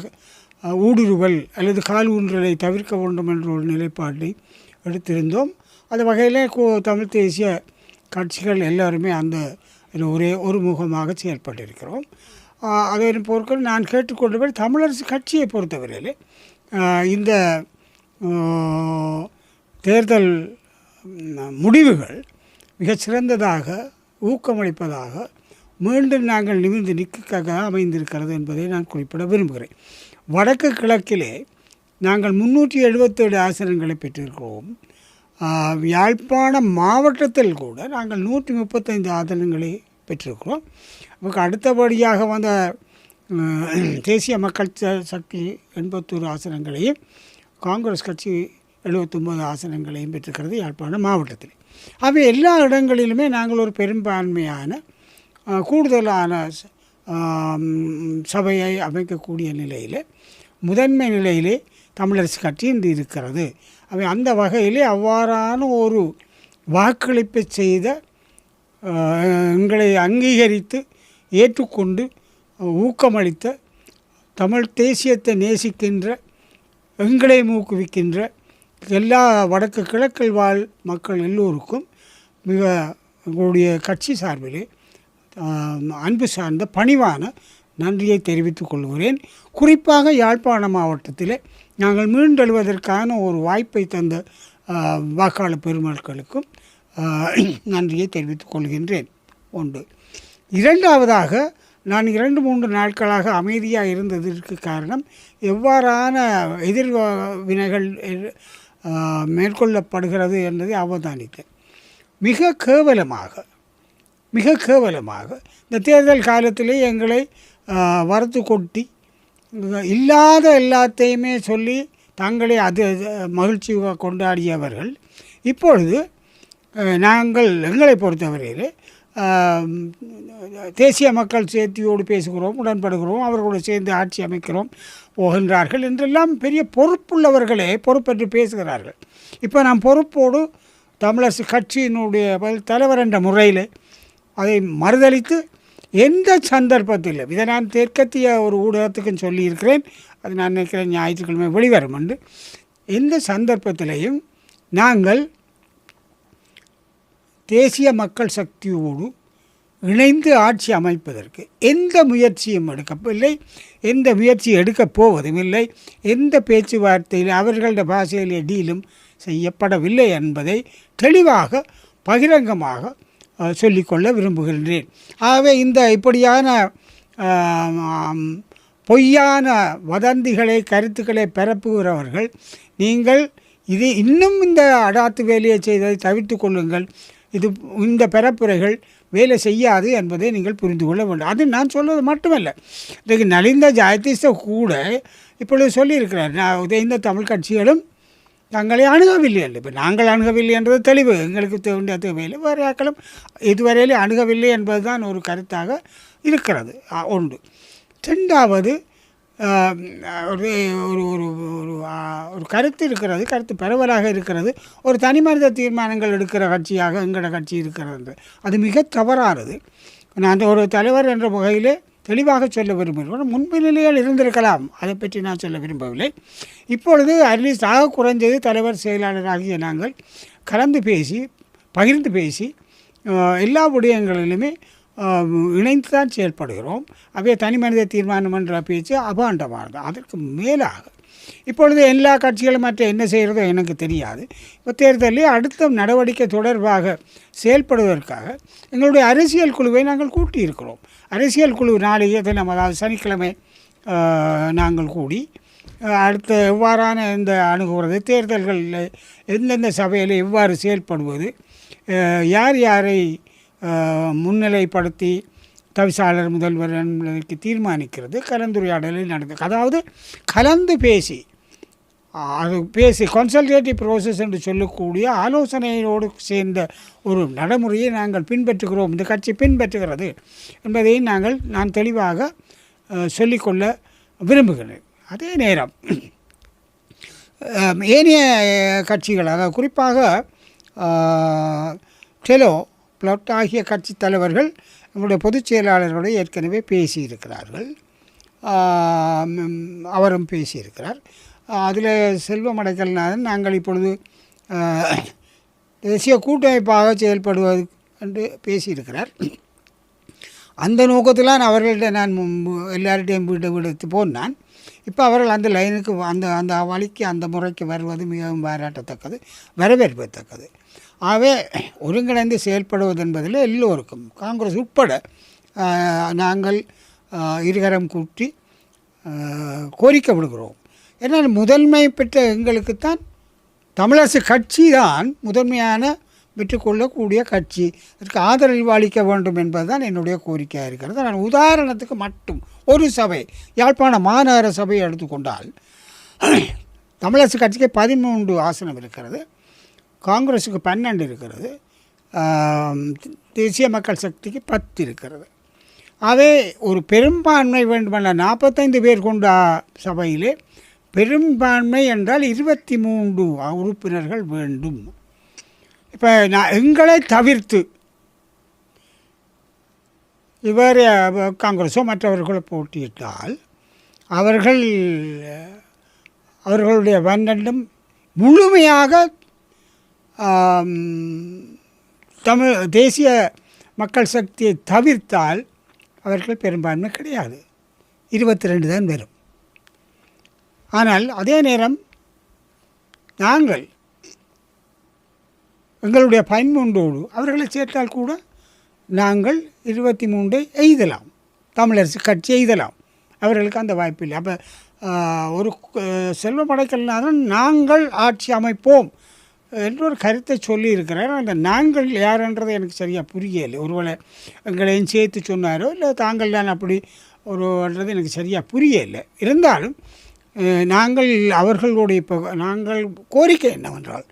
ஊடுருவல் அல்லது கால் ஊன்றலை தவிர்க்க வேண்டும் என்ற ஒரு நிலைப்பாட்டை எடுத்திருந்தோம். அந்த வகையில் தமிழ் தேசிய கட்சிகள் எல்லாருமே அந்த ஒரு முகமாக செயல்பட்டிருக்கிறோம். அதன் பொருட்கள் நான் கேட்டுக்கொண்டபடி தமிழரசு கட்சியை பொறுத்தவரையில் இந்த தேர்தல் முடிவுகள் மிகச் சிறந்ததாக ஊக்கமளிப்பதாக மீண்டும் நாங்கள் நிமிர்ந்து நிற்க அமைந்திருக்கிறது என்பதை நான் குறிப்பிட விரும்புகிறேன். வடக்கு கிழக்கிலே நாங்கள் 377 ஆசனங்களை பெற்றிருக்கிறோம். யாழ்ப்பாணம் மாவட்டத்தில் கூட நாங்கள் 135 ஆசனங்களை பெற்றிருக்கிறோம். நமக்கு அடுத்தபடியாக வந்த தேசிய மக்கள் சக்தி 81 ஆசனங்களையும் காங்கிரஸ் கட்சி 79 ஆசனங்களையும் பெற்றிருக்கிறது யாழ்ப்பாணம் மாவட்டத்தில். அவை எல்லா இடங்களிலுமே நாங்கள் ஒரு பெரும்பான்மையான கூடுதலான சபையை அமைக்கக்கூடிய நிலையில் முதன்மை நிலையிலே தமிழரசு கட்சி இன்று இருக்கிறது. அவை அந்த வகையிலே அவ்வாறான ஒரு வாக்களிப்பை செய்த எங்களை அங்கீகரித்து ஏற்றுக்கொண்டு ஊக்கமளித்த தமிழ் தேசியத்தை நேசிக்கின்ற எங்களை ஊக்குவிக்கின்ற எல்லா வடக்கு கிழக்கில் வாழ் மக்கள் எல்லோருக்கும் மிக எங்களுடைய கட்சி சார்பிலே அன்பு சார்ந்த பணிவான நன்றியை தெரிவித்துக் கொள்கிறேன். குறிப்பாக யாழ்ப்பாண மாவட்டத்தில் நாங்கள் மீண்டெழுவதற்கான ஒரு வாய்ப்பை தந்த வாக்காளர் பெருமக்களுக்கும் நன்றியை தெரிவித்துக் கொள்கின்றேன். ஒன்று. இரண்டாவதாக, நான் 2-3 நாட்களாக அமைதியாக இருந்ததற்கு காரணம் எவ்வாறான எதிர்வினைகள் மேற்கொள்ளப்படுகிறது என்பதை அவதானித்தேன். மிக கேவலமாக இந்த தேர்தல் காலத்திலே எங்களை வரத்து கொட்டி இல்லாத எல்லாத்தையுமே சொல்லி தங்களை அது மகிழ்ச்சி கொண்டாடியவர்கள் இப்பொழுது எங்களை பொறுத்தவரையில் தேசிய மக்கள் சேர்த்தியோடு பேசுகிறோம், உடன்படுகிறோம், அவர்களோடு சேர்ந்து ஆட்சி அமைக்கிறோம் போகின்றார்கள் என்றெல்லாம் பெரிய பொறுப்புள்ளவர்களே பொறுப்பேற்று பேசுகிறார்கள். இப்போ நாம் பொறுப்போடு தமிழரசு கட்சியினுடைய தலைவர் என்ற முறையில் அதை மறுதளித்து எந்த சந்தர்ப்பத்தில் இதை நான் தெற்கத்திய ஒரு ஊடகத்துக்கும் சொல்லியிருக்கிறேன், அது நான் நினைக்கிறேன் ஞாயிற்றுக்கிழமை வெளிவரும் என்று, எந்த சந்தர்ப்பத்திலையும் நாங்கள் தேசிய மக்கள் சக்தியோடு இணைந்து ஆட்சி அமைப்பதற்கு எந்த முயற்சியும் எடுக்கவில்லை, எந்த முயற்சி எடுக்கப் போவதும் இல்லை, எந்த பேச்சுவார்த்தையில் அவர்களோட பாஷையிலே டீலும் செய்யப்படவில்லை என்பதை தெளிவாக பகிரங்கமாக சொல்லிக்கொள்ள விரும்புகின்றேன். ஆகவே இந்த இப்படியான பொய்யான வதந்திகளை கருத்துக்களை பரப்புகிறவர்கள், நீங்கள் இது இன்னும் இந்த அடாத்து வேலையை செய்ததை தவிர்த்து கொள்ளுங்கள். இந்த பரப்புரைகள் வேலை செய்யாது என்பதை நீங்கள் புரிந்து கொள்ள வேண்டும். அது நான் சொல்வது மட்டுமல்ல, இன்றைக்கு நலிந்த ஜாயதீச கூட இப்பொழுது சொல்லியிருக்கிறார், இந்த தமிழ் கட்சிகளும் தங்களை அணுகவில்லை என்று. இப்போ நாங்கள் அணுகவில்லை என்றது தெளிவு, எங்களுக்கு வேண்டிய தேவையில்லை, வேறு ஆக்களும் இதுவரையிலே அணுகவில்லை என்பது தான் ஒரு கருத்தாக இருக்கிறது. ஒன்று. ரெண்டாவது, ஒரு ஒரு ஒரு கருத்து இருக்கிறது, கருத்து பரவலாக இருக்கிறது, ஒரு தனிமனித தீர்மானங்கள் எடுக்கிற கட்சியாக எங்களோட கட்சி இருக்கிறது. அது மிக தவறானது. நான் அந்த ஒரு தலைவர் என்ற வகையிலே தெளிவாக சொல்ல விரும்புகிறேன். முன்பு நிலையில் இருந்திருக்கலாம், அதை பற்றி நான் சொல்ல விரும்பவில்லை. இப்பொழுது அட்லீஸ்ட் ஆக குறைஞ்சது தலைவர் செயலாளராகிய நாங்கள் கலந்து பேசி பகிர்ந்து பேசி எல்லா விடயங்களிலுமே இணைந்து தான் செயல்படுகிறோம். அவை தனி மனித தீர்மானம் என்ற பேச்சு அபாண்டமானது. அதற்கு மேலாக இப்பொழுது எல்லா கட்சிகளும் மற்ற என்ன செய்கிறதோ எனக்கு தெரியாது. இப்போ தேர்தலில் அடுத்த நடவடிக்கை தொடர்பாக செயல்படுவதற்காக எங்களுடைய அரசியல் குழுவை நாங்கள் கூட்டியிருக்கிறோம். அரசியல் குழு நாளைய தினம், அதாவது சனிக்கிழமை நாங்கள் கூடி அடுத்த எவ்வாறான இந்த அணுகுவது, தேர்தல்களில் எந்தெந்த சபையில் எவ்வாறு செயல்படுவது, யார் யாரை முன்னிலைப்படுத்தி தவிசாளர் முதல்வர் என்பதற்கு தீர்மானிக்கிறது கலந்துரையாடலில் நடந்தது. அதாவது கலந்து பேசி கன்சல்டேட்டிவ் ப்ரோசஸ் என்று சொல்லக்கூடிய ஆலோசனையோடு சேர்ந்த ஒரு நடைமுறையை நாங்கள் பின்பற்றுகிறோம், இந்த கட்சி பின்பற்றுகிறது என்பதை நான் தெளிவாக சொல்லிக்கொள்ள விரும்புகிறேன். அதே நேரம் ஏனைய கட்சிகள், அதாவது குறிப்பாக டெலோ பிளட் ஆகிய கட்சி தலைவர்கள் நம்முடைய பொதுச் செயலாளரோடு ஏற்கனவே பேசியிருக்கிறார்கள், அவரும் பேசியிருக்கிறார். அதில் செல்வம் அடைக்கல்நாதன் நாங்கள் இப்பொழுது தேசிய கூட்டமைப்பாக செயல்படுவது என்று பேசியிருக்கிறார். அந்த நோக்கத்தில் அவர்கள்ட்ட நான் எல்லார்டையும் விடுத்து போனான். இப்போ அவர்கள் அந்த லைனுக்கு அந்த வழிக்கு அந்த முறைக்கு வருவது மிகவும் பாராட்டத்தக்கது, வரவேற்பத்தக்கது. ஆகவே ஒருங்கிணைந்து செயல்படுவது என்பதில் எல்லோருக்கும், காங்கிரஸ் உட்பட, நாங்கள் இருகரம் கூட்டி கோரிக்கை விடுகிறோம். ஏன்னால் முதன்மை பெற்ற எங்களுக்குத்தான் தமிழரசு கட்சி தான் முதன்மையான பெற்றுக்கொள்ளக்கூடிய கட்சி, அதற்கு ஆதரவு அளிக்க வேண்டும் என்பதுதான் என்னுடைய கோரிக்கையாக இருக்கிறது. நான் உதாரணத்துக்கு மட்டும் ஒரு சபை, யாழ்ப்பாண மாநகர சபையை எடுத்துக்கொண்டால் தமிழரசு கட்சிக்கு 13 ஆசனம் இருக்கிறது, காங்கிரஸுக்கு 12 இருக்கிறது, தேசிய மக்கள் சக்திக்கு 10 இருக்கிறது. ஆகவே ஒரு பெரும்பான்மை வேண்டுமல்ல, 45 பேர் கொண்ட சபையிலே பெரும்பான்மை என்றால் 23 உறுப்பினர்கள் வேண்டும். இப்போ எங்களை தவிர்த்து இவர் காங்கிரஸோ மற்றவர்களோ போட்டியிட்டால் அவர்களுடைய பன்னெண்டும் முழுமையாக தேசிய மக்கள் சக்தியை தவிர்த்தால் அவர்கள் பெரும்பான்மை கிடையாது, 22 தான் வரும். ஆனால் அதே நேரம் நாங்கள் எங்களுடைய பயன்பாட்டோடு அவர்களை சேர்த்தால் கூட நாங்கள் 23 எய்தலாம், தமிழரசு கட்சி எய்தலாம். அவர்களுக்கு அந்த வாய்ப்பு இல்லை. அப்போ ஒரு செல்வம் அடைக்கல்னாலும் நாங்கள் ஆட்சி அமைப்போம் என்று ஒரு கருத்தை சொல்லியிருக்கிறார். அந்த நாங்கள் யாருன்றது எனக்கு சரியாக புரியலை. ஒருவேளை எங்களையும் சேர்த்து சொன்னாரோ இல்லை தாங்கள் தான் அப்படி ஒருன்றது எனக்கு சரியாக புரியலை. இருந்தாலும் நாங்கள் அவர்களுடைய இப்போ நாங்கள் கோரிக்கை என்னவென்றால்,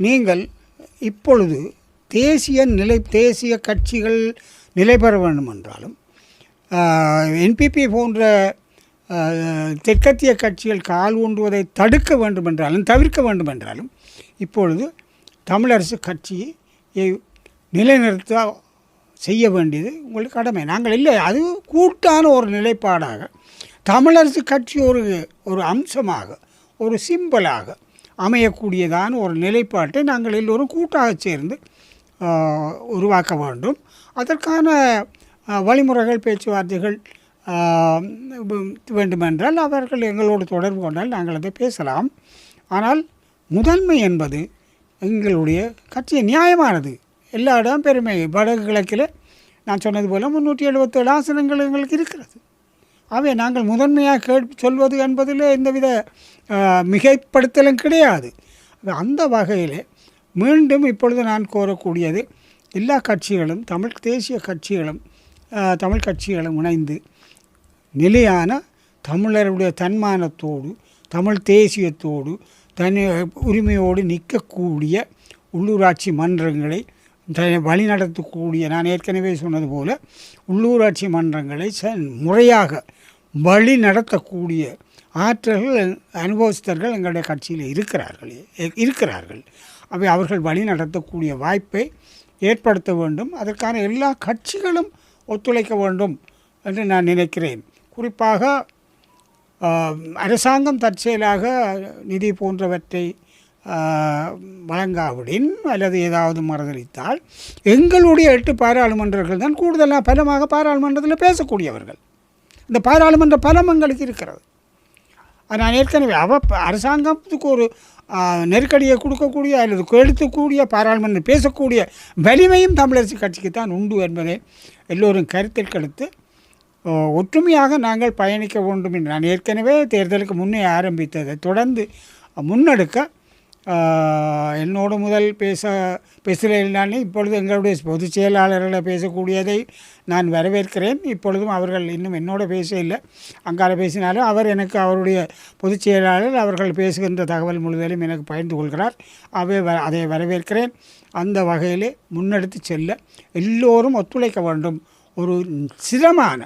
நீங்கள் இப்பொழுது தேசிய கட்சிகள் நிலை பெற வேண்டும் என்றாலும் என்பிபி போன்ற தெற்கத்திய கட்சிகள் கால் ஊன்றுவதை தடுக்க வேண்டும் என்றாலும் தவிர்க்க வேண்டும் என்றாலும் இப்பொழுது தமிழரசு கட்சியை நிலைநிறுத்த செய்ய வேண்டியது உங்களுக்கு கடமை. நாங்கள் இல்லை, அது கூட்டான ஒரு நிலைப்பாடாக தமிழரசு கட்சி ஒரு அம்சமாக ஒரு சிம்பலாக அமையக்கூடியதான ஒரு நிலைப்பாட்டை நாங்கள் எல்லோரும் கூட்டாக சேர்ந்து உருவாக்க வேண்டும். அதற்கான வழிமுறைகள் பேச்சுவார்த்தைகள் வேண்டுமென்றால் அவர்கள் எங்களோடு தொடர்பு கொண்டால் நாங்கள் அதை பேசலாம். ஆனால் முதன்மை என்பது எங்களுடைய கட்சி நியாயமானது. எல்லா இடம் பெருமை. வடக்கு கிழக்கில் நான் சொன்னது போல் 377 ஆசனங்கள் எங்களுக்கு இருக்கிறது. ஆகவே நாங்கள் முதன்மையாக சொல்வது என்பதில் எந்தவித மிகைப்படுத்தலும் கிடையாது. அந்த வகையில் மீண்டும் இப்பொழுது நான் கோரக்கூடியது எல்லா கட்சிகளும் தேசிய கட்சிகளும் தமிழ் கட்சிகளும் இணைந்து நிலையான தமிழருடைய தன்மானத்தோடு தமிழ் தேசியத்தோடு உரிமையோடு நிற்கக்கூடிய உள்ளூராட்சி மன்றங்களை வழிநடத்தக்கூடிய, நான் ஏற்கனவே சொன்னது போல் உள்ளூராட்சி மன்றங்களை முறையாக வழி நடத்தக்கூடிய ஆற்றல்கள் அனுபவஸ்தர்கள் எங்களுடைய கட்சியில் இருக்கிறார்கள். அவை அவர்கள் வழி நடத்தக்கூடிய வாய்ப்பை ஏற்படுத்த வேண்டும். அதற்கான எல்லா கட்சிகளும் ஒத்துழைக்க வேண்டும் என்று நான் நினைக்கிறேன். குறிப்பாக அரசாங்கம் தற்செயலாக நிதி போன்றவற்றை வழங்காவிடின் அல்லது ஏதாவது மறுதளித்தால் எங்களுடைய 8 பாராளுமன்றர்கள் தான் கூடுதலாக பலமாக பாராளுமன்றத்தில் பேசக்கூடியவர்கள். இந்த பாராளுமன்ற பலம் எங்களுக்கு இருக்கிறது. நான் ஏற்கனவே அரசாங்கத்துக்கு ஒரு நெருக்கடியை கொடுக்கக்கூடிய அல்லது கெடுக்கக்கூடிய பாராளுமன்றம் பேசக்கூடிய வலிமையும் தமிழரசு கட்சிக்கு தான் உண்டு என்பதை எல்லோரும் கருத்தில் கெடுத்து ஒற்றுமையாக நாங்கள் பயணிக்க வேண்டும் என்று நான் ஏற்கனவே தேர்தலுக்கு முன்னே ஆரம்பித்ததை தொடர்ந்து முன்னெடுக்க என்னோடு முதல் பேசலானே இப்பொழுது எங்களுடைய பொதுச் செயலாளர்களை பேசக்கூடியதை நான் வரவேற்கிறேன். இப்பொழுதும் அவர்கள் இன்னும் என்னோட பேச இல்லை, அங்கால பேசினாலும் அவர் எனக்கு அவருடைய பொதுச் செயலாளர் அவர்கள் பேசுகின்ற தகவல் முழுவதும் எனக்கு பகிர்ந்து கொள்கிறார். அதை வரவேற்கிறேன். அந்த வகையிலே முன்னெடுத்து செல்ல எல்லோரும் ஒத்துழைக்க வேண்டும். ஒரு சிரமான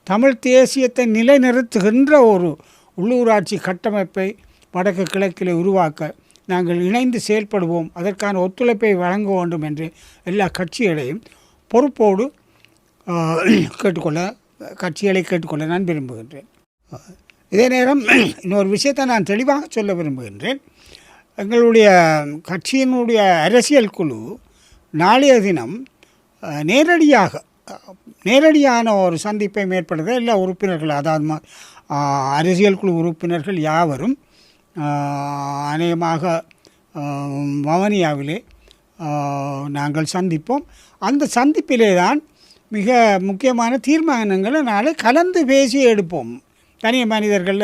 தமிழ் தேசியத்தை நிலைநிறுத்துகின்ற ஒரு உள்ளூராட்சி கட்டமைப்பை வடக்கு கிழக்கில் உருவாக்க நாங்கள் இணைந்து செயல்படுவோம். அதற்கான ஒத்துழைப்பை வழங்க வேண்டும் என்று எல்லா கட்சிகளையும் பொறுப்போடு கட்சிகளை கேட்டுக்கொள்ள நான் விரும்புகின்றேன். இதே நேரம் இன்னொரு விஷயத்தை நான் தெளிவாக சொல்ல விரும்புகின்றேன். எங்களுடைய கட்சியினுடைய அரசியல் குழு நாளைய தினம் நேரடியான ஒரு சந்திப்பை மேற்படுத்த எல்லா உறுப்பினர்கள், அதாவது அரசியல் குழு உறுப்பினர்கள் யாவரும் அநேகமாக வவுனியாவிலே நாங்கள் சந்திப்போம். அந்த சந்திப்பிலே தான் மிக முக்கியமான தீர்மானங்களை நாளை கலந்து பேசி எடுப்போம். தனி மனிதர்கள்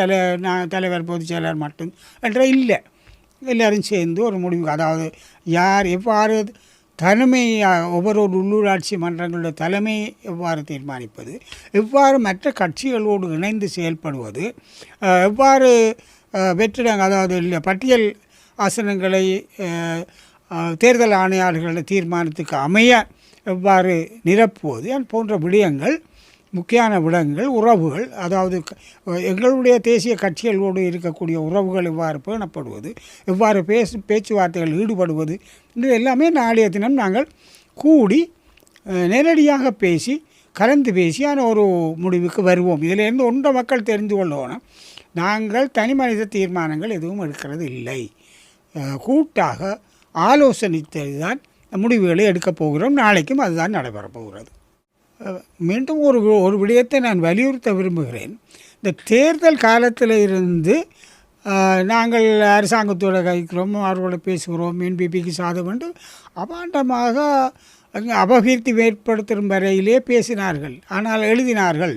தலைவர் பொதுச் செயலர் மட்டும் என்ற இல்லை, எல்லோரும் சேர்ந்து ஒரு முடிவு, அதாவது யார் எவ்வாறு ஒவ்வொரு உள்ளூராட்சி மன்றங்களுடைய தலைமை எவ்வாறு தீர்மானிப்பது, எவ்வாறு மற்ற கட்சிகளோடு இணைந்து செயல்படுவது, எவ்வாறு வெற்றிடம், அதாவது பட்டியல் ஆசனங்களை தேர்தல் ஆணையாளர்களுடைய தீர்மானத்துக்கு அமைய எவ்வாறு நிரப்புவது போன்ற விடயங்கள், முக்கியமான விடயங்கள், உறவுகள், அதாவது எங்களுடைய தேசிய கட்சிகளோடு இருக்கக்கூடிய உறவுகள் எவ்வாறு பேணப்படுவது, எவ்வாறு பேச்சுவார்த்தைகள் ஈடுபடுவது என்று எல்லாமே நாளைய தினம் நாங்கள் கூடி நேரடியாக பேசி கலந்து பேசியான ஒரு முடிவுக்கு வருவோம். இதிலிருந்து ஒன்றை மக்கள் தெரிந்து கொள்ளணும், நாங்கள் தனி மனித தீர்மானங்கள் எதுவும் எடுக்கிறது இல்லை, கூட்டாக ஆலோசனைத்து தான் முடிவுகளை எடுக்கப் போகிறோம். நாளைக்கும் அதுதான் நடைபெறப் போகிறது. மீண்டும் ஒரு விடயத்தை நான் வலியுறுத்த விரும்புகிறேன். இந்த தேர்தல் காலத்தில் இருந்து நாங்கள் அரசாங்கத்தோடு கைக்கிறோம், அவர்களோட பேசுகிறோம், என்பிபிக்கு சாதம் என்று அபாண்டமாக அபகீர்த்தி ஏற்படுத்தும் வரையிலே பேசினார்கள். ஆனால் எழுதினார்கள்,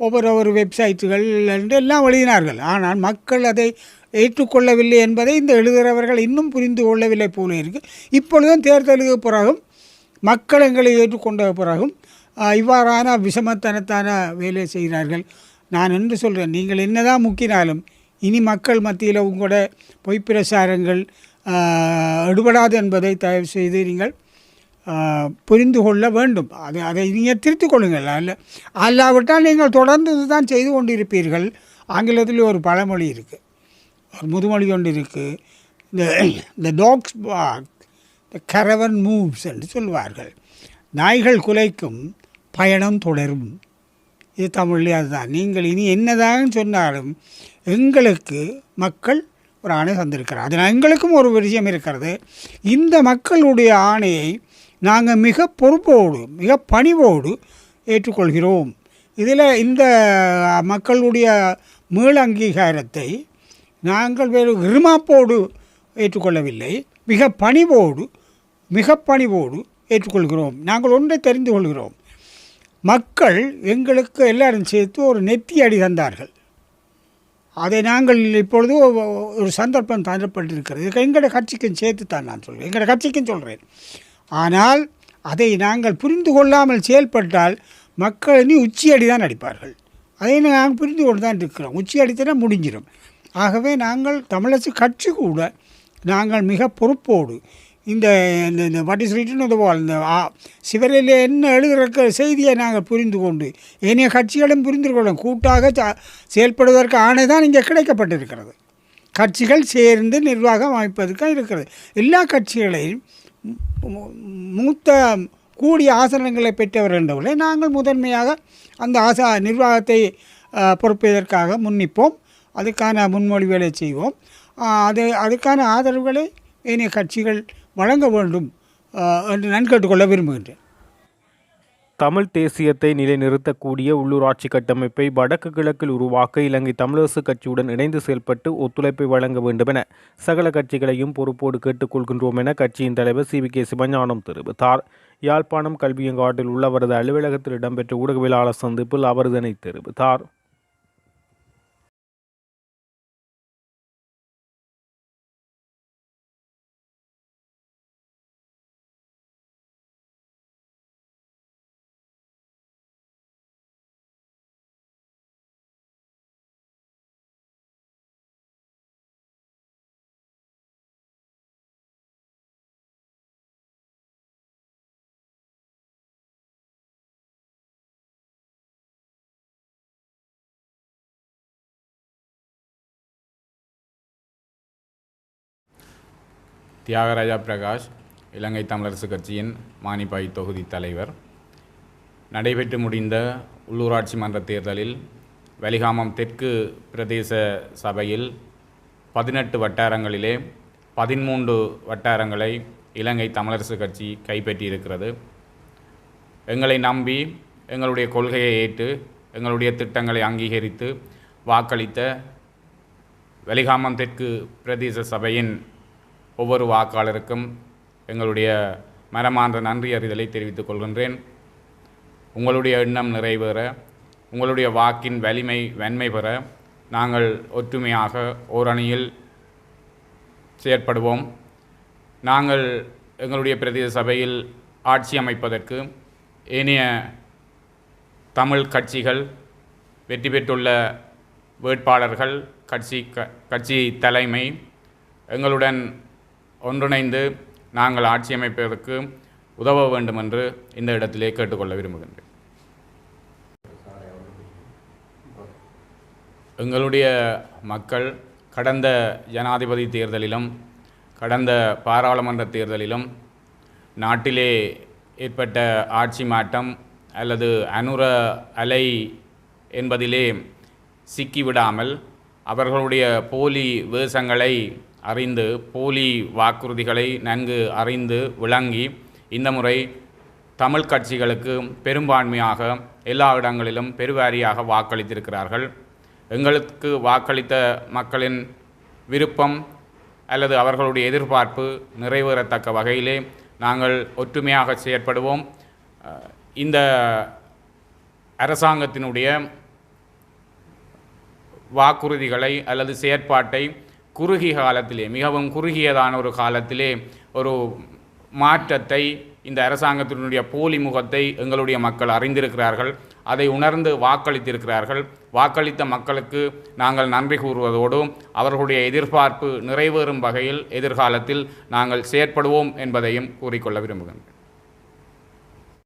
ஒவ்வொரு வெப்சைட்டுகள் என்று எல்லாம் எழுதினார்கள். ஆனால் மக்கள் அதை ஏற்றுக்கொள்ளவில்லை என்பதை இந்த எழுதுகிறவர்கள் இன்னும் புரிந்து கொள்ளவில்லை போல இருக்குது. இப்பொழுதும் தேர்தலுக்கு பிறகும் மக்கள் எங்களை ஏற்றுக்கொண்ட பிறகும் இவ்வாறான விஷமத்தனத்தான வேலை செய்கிறார்கள். நான் என்று சொல்கிறேன், நீங்கள் என்னதான் முக்கினாலும் இனி மக்கள் மத்தியில் உங்களோட பொய்ப்பிரசாரங்கள் எடுபடாது என்பதை தயவு செய்து நீங்கள் புரிந்து கொள்ள வேண்டும். அதை நீங்கள் திருத்திக் கொள்ளுங்கள். அல்லாவிட்டால் நீங்கள் தொடர்ந்து தான் செய்து கொண்டிருப்பீர்கள். ஆங்கிலத்தில் ஒரு பழமொழி இருக்குது, ஒரு முதுமொழி ஒன்று இருக்குது, இந்த டாக்ஸ் பார்க் த கரவன் மூவ்ஸ் என்று சொல்வார்கள். நாய்கள் குலைக்கும், பயணம் தொடரும். இது தமிழ்லேயே அதுதான். நீங்கள் இனி என்னதான் சொன்னாலும் எங்களுக்கு மக்கள் ஒரு ஆணை தந்திருக்கிறார். அதில் எங்களுக்கும் ஒரு விஷயம் இருக்கிறது. இந்த மக்களுடைய ஆணையை நாங்கள் மிக பொறுப்போடு மிக பணிவோடு ஏற்றுக்கொள்கிறோம். இதில் இந்த மக்களுடைய மீள் அங்கீகாரத்தை நாங்கள் வேறு இருமாப்போடு ஏற்றுக்கொள்ளவில்லை, மிக பணிவோடு ஏற்றுக்கொள்கிறோம். நாங்கள் ஒன்றை தெரிந்து கொள்கிறோம், மக்கள் எங்களுக்கு எல்லாரும் சேர்த்து ஒரு நெத்தி அடி தந்தார்கள். அதை நாங்கள் இப்பொழுது ஒரு சந்தர்ப்பம் தரப்பட்டிருக்கிறது. எங்களோட கட்சிக்கும் சேர்த்து தான் நான் சொல்கிறேன், எங்களோட கட்சிக்கும் சொல்கிறேன். ஆனால் அதை நாங்கள் புரிந்து கொள்ளாமல் செயல்பட்டால் மக்கள் இனி உச்சியடி தான் அடிப்பார்கள். அதை நாங்கள் புரிந்து கொண்டு தான் இருக்கிறோம். உச்சி அடித்தனா முடிஞ்சிடும். ஆகவே நாங்கள் தமிழரசு கட்சி கூட நாங்கள் மிக பொறுப்போடு இந்த what is written on the wall, இந்த சிவரில் என்ன எழுதுகிற செய்தியை நாங்கள் புரிந்து கொண்டு ஏனைய கட்சிகளும் புரிந்து கொள்ளும் கூட்டாக செயல்படுவதற்கு ஆணை தான் இங்கே கிடைக்கப்பட்டிருக்கிறது. கட்சிகள் சேர்ந்து நிர்வாகம் அமைப்பதற்காக இருக்கிறது. எல்லா கட்சிகளையும் மூத்த கூடிய ஆசனங்களை பெற்றவர் என்றவர்களே நாங்கள் முதன்மையாக அந்த நிர்வாகத்தை பொறுப்பதற்காக முன்னிப்போம். அதுக்கான முன்மொழிவுகளை செய்வோம். அதுக்கான ஆதரவுகளை ஏனைய கட்சிகள் வழங்க வேண்டும் என்று நான் கேட்டுக்கொள்ள விரும்புகின்றேன். தமிழ் தேசியத்தை நிலைநிறுத்தக்கூடிய உள்ளூராட்சி கட்டமைப்பை வடக்கு கிழக்கில் உருவாக்க இலங்கை தமிழரசு கட்சியுடன் இணைந்து செயல்பட்டு ஒத்துழைப்பை வழங்க வேண்டும் என சகல கட்சிகளையும் பொறுப்போடு கேட்டுக்கொள்கின்றோம் என கட்சியின் தலைவர் CVK சிவஞானம் தெரிவித்தார். யாழ்ப்பாணம் கல்வியங்காட்டில் உள்ள அவரது அலுவலகத்தில் இடம்பெற்ற ஊடகவியலாளர் சந்திப்பில் அவர் இதனை தெரிவித்தார். தியாகராஜா பிரகாஷ், இலங்கை தமிழரசு கட்சியின் மானிப்பாய் தொகுதி தலைவர். நடைபெற்று முடிந்த உள்ளூராட்சி மன்ற தேர்தலில் வலிகாமம் தெற்கு பிரதேச சபையில் 18 வட்டாரங்களிலே 13 வட்டாரங்களை இலங்கை தமிழரசு கட்சி கைப்பற்றியிருக்கிறது. எங்களை நம்பி எங்களுடைய கொள்கையை ஏற்று எங்களுடைய திட்டங்களை அங்கீகரித்து வாக்களித்த வலிகாமம் தெற்கு பிரதேச சபையின் ஒவ்வொரு வாக்காளருக்கும் எங்களுடைய மனமார்ந்த நன்றி அறிதலை தெரிவித்துக் கொள்கின்றேன். உங்களுடைய எண்ணம் நிறைவேற, உங்களுடைய வாக்கின் வன்மை பெற நாங்கள் ஒற்றுமையாக ஓரணியில் செயற்படுவோம். நாங்கள் எங்களுடைய பிரதேச சபையில் ஆட்சி அமைப்பதற்கு ஏனைய தமிழ் கட்சிகள், வெற்றி பெற்றுள்ள வேட்பாளர்கள், கட்சி தலைமை எங்களுடன் ஒன்றிணைந்து நாங்கள் ஆட்சி அமைப்பதற்கு உதவ வேண்டும் என்று இந்த இடத்திலே கேட்டுக்கொள்ள விரும்புகின்றேன். எங்களுடைய மக்கள் கடந்த ஜனாதிபதி தேர்தலிலும் கடந்த பாராளுமன்ற தேர்தலிலும் நாட்டிலே ஏற்பட்ட ஆட்சி மாற்றம் அல்லது அனுர அலை என்பதிலே சிக்கிவிடாமல் அவர்களுடைய போலி வேஷங்களை அறிந்து, போலி வாக்குறுதிகளை நன்கு அறிந்து விளங்கி இந்த முறை தமிழ் கட்சிகளுக்கு பெரும்பான்மையாக எல்லா இடங்களிலும் பெருவாரியாக வாக்களித்திருக்கிறார்கள். எங்களுக்கு வாக்களித்த மக்களின் விருப்பம் அல்லது அவர்களுடைய எதிர்பார்ப்பு நிறைவேறத்தக்க வகையிலே நாங்கள் ஒற்றுமையாக செயற்படுவோம். இந்த அரசாங்கத்தினுடைய வாக்குறுதிகளை அல்லது செயற்பாட்டை குறுகிய காலத்திலே, மிகவும் குறுகியதான ஒரு காலத்திலே ஒரு மாற்றத்தை, இந்த அரசாங்கத்தினுடைய போலி முகத்தை எங்களுடைய மக்கள் அறிந்திருக்கிறார்கள். அதை உணர்ந்து வாக்களித்திருக்கிறார்கள். வாக்களித்த மக்களுக்கு நாங்கள் நன்றி கூறுவதோடு அவர்களுடைய எதிர்பார்ப்பு நிறைவேறும் வகையில் எதிர்காலத்தில் நாங்கள் செயற்படுவோம் என்பதையும் கூறிக்கொள்ள விரும்புகின்றேன்.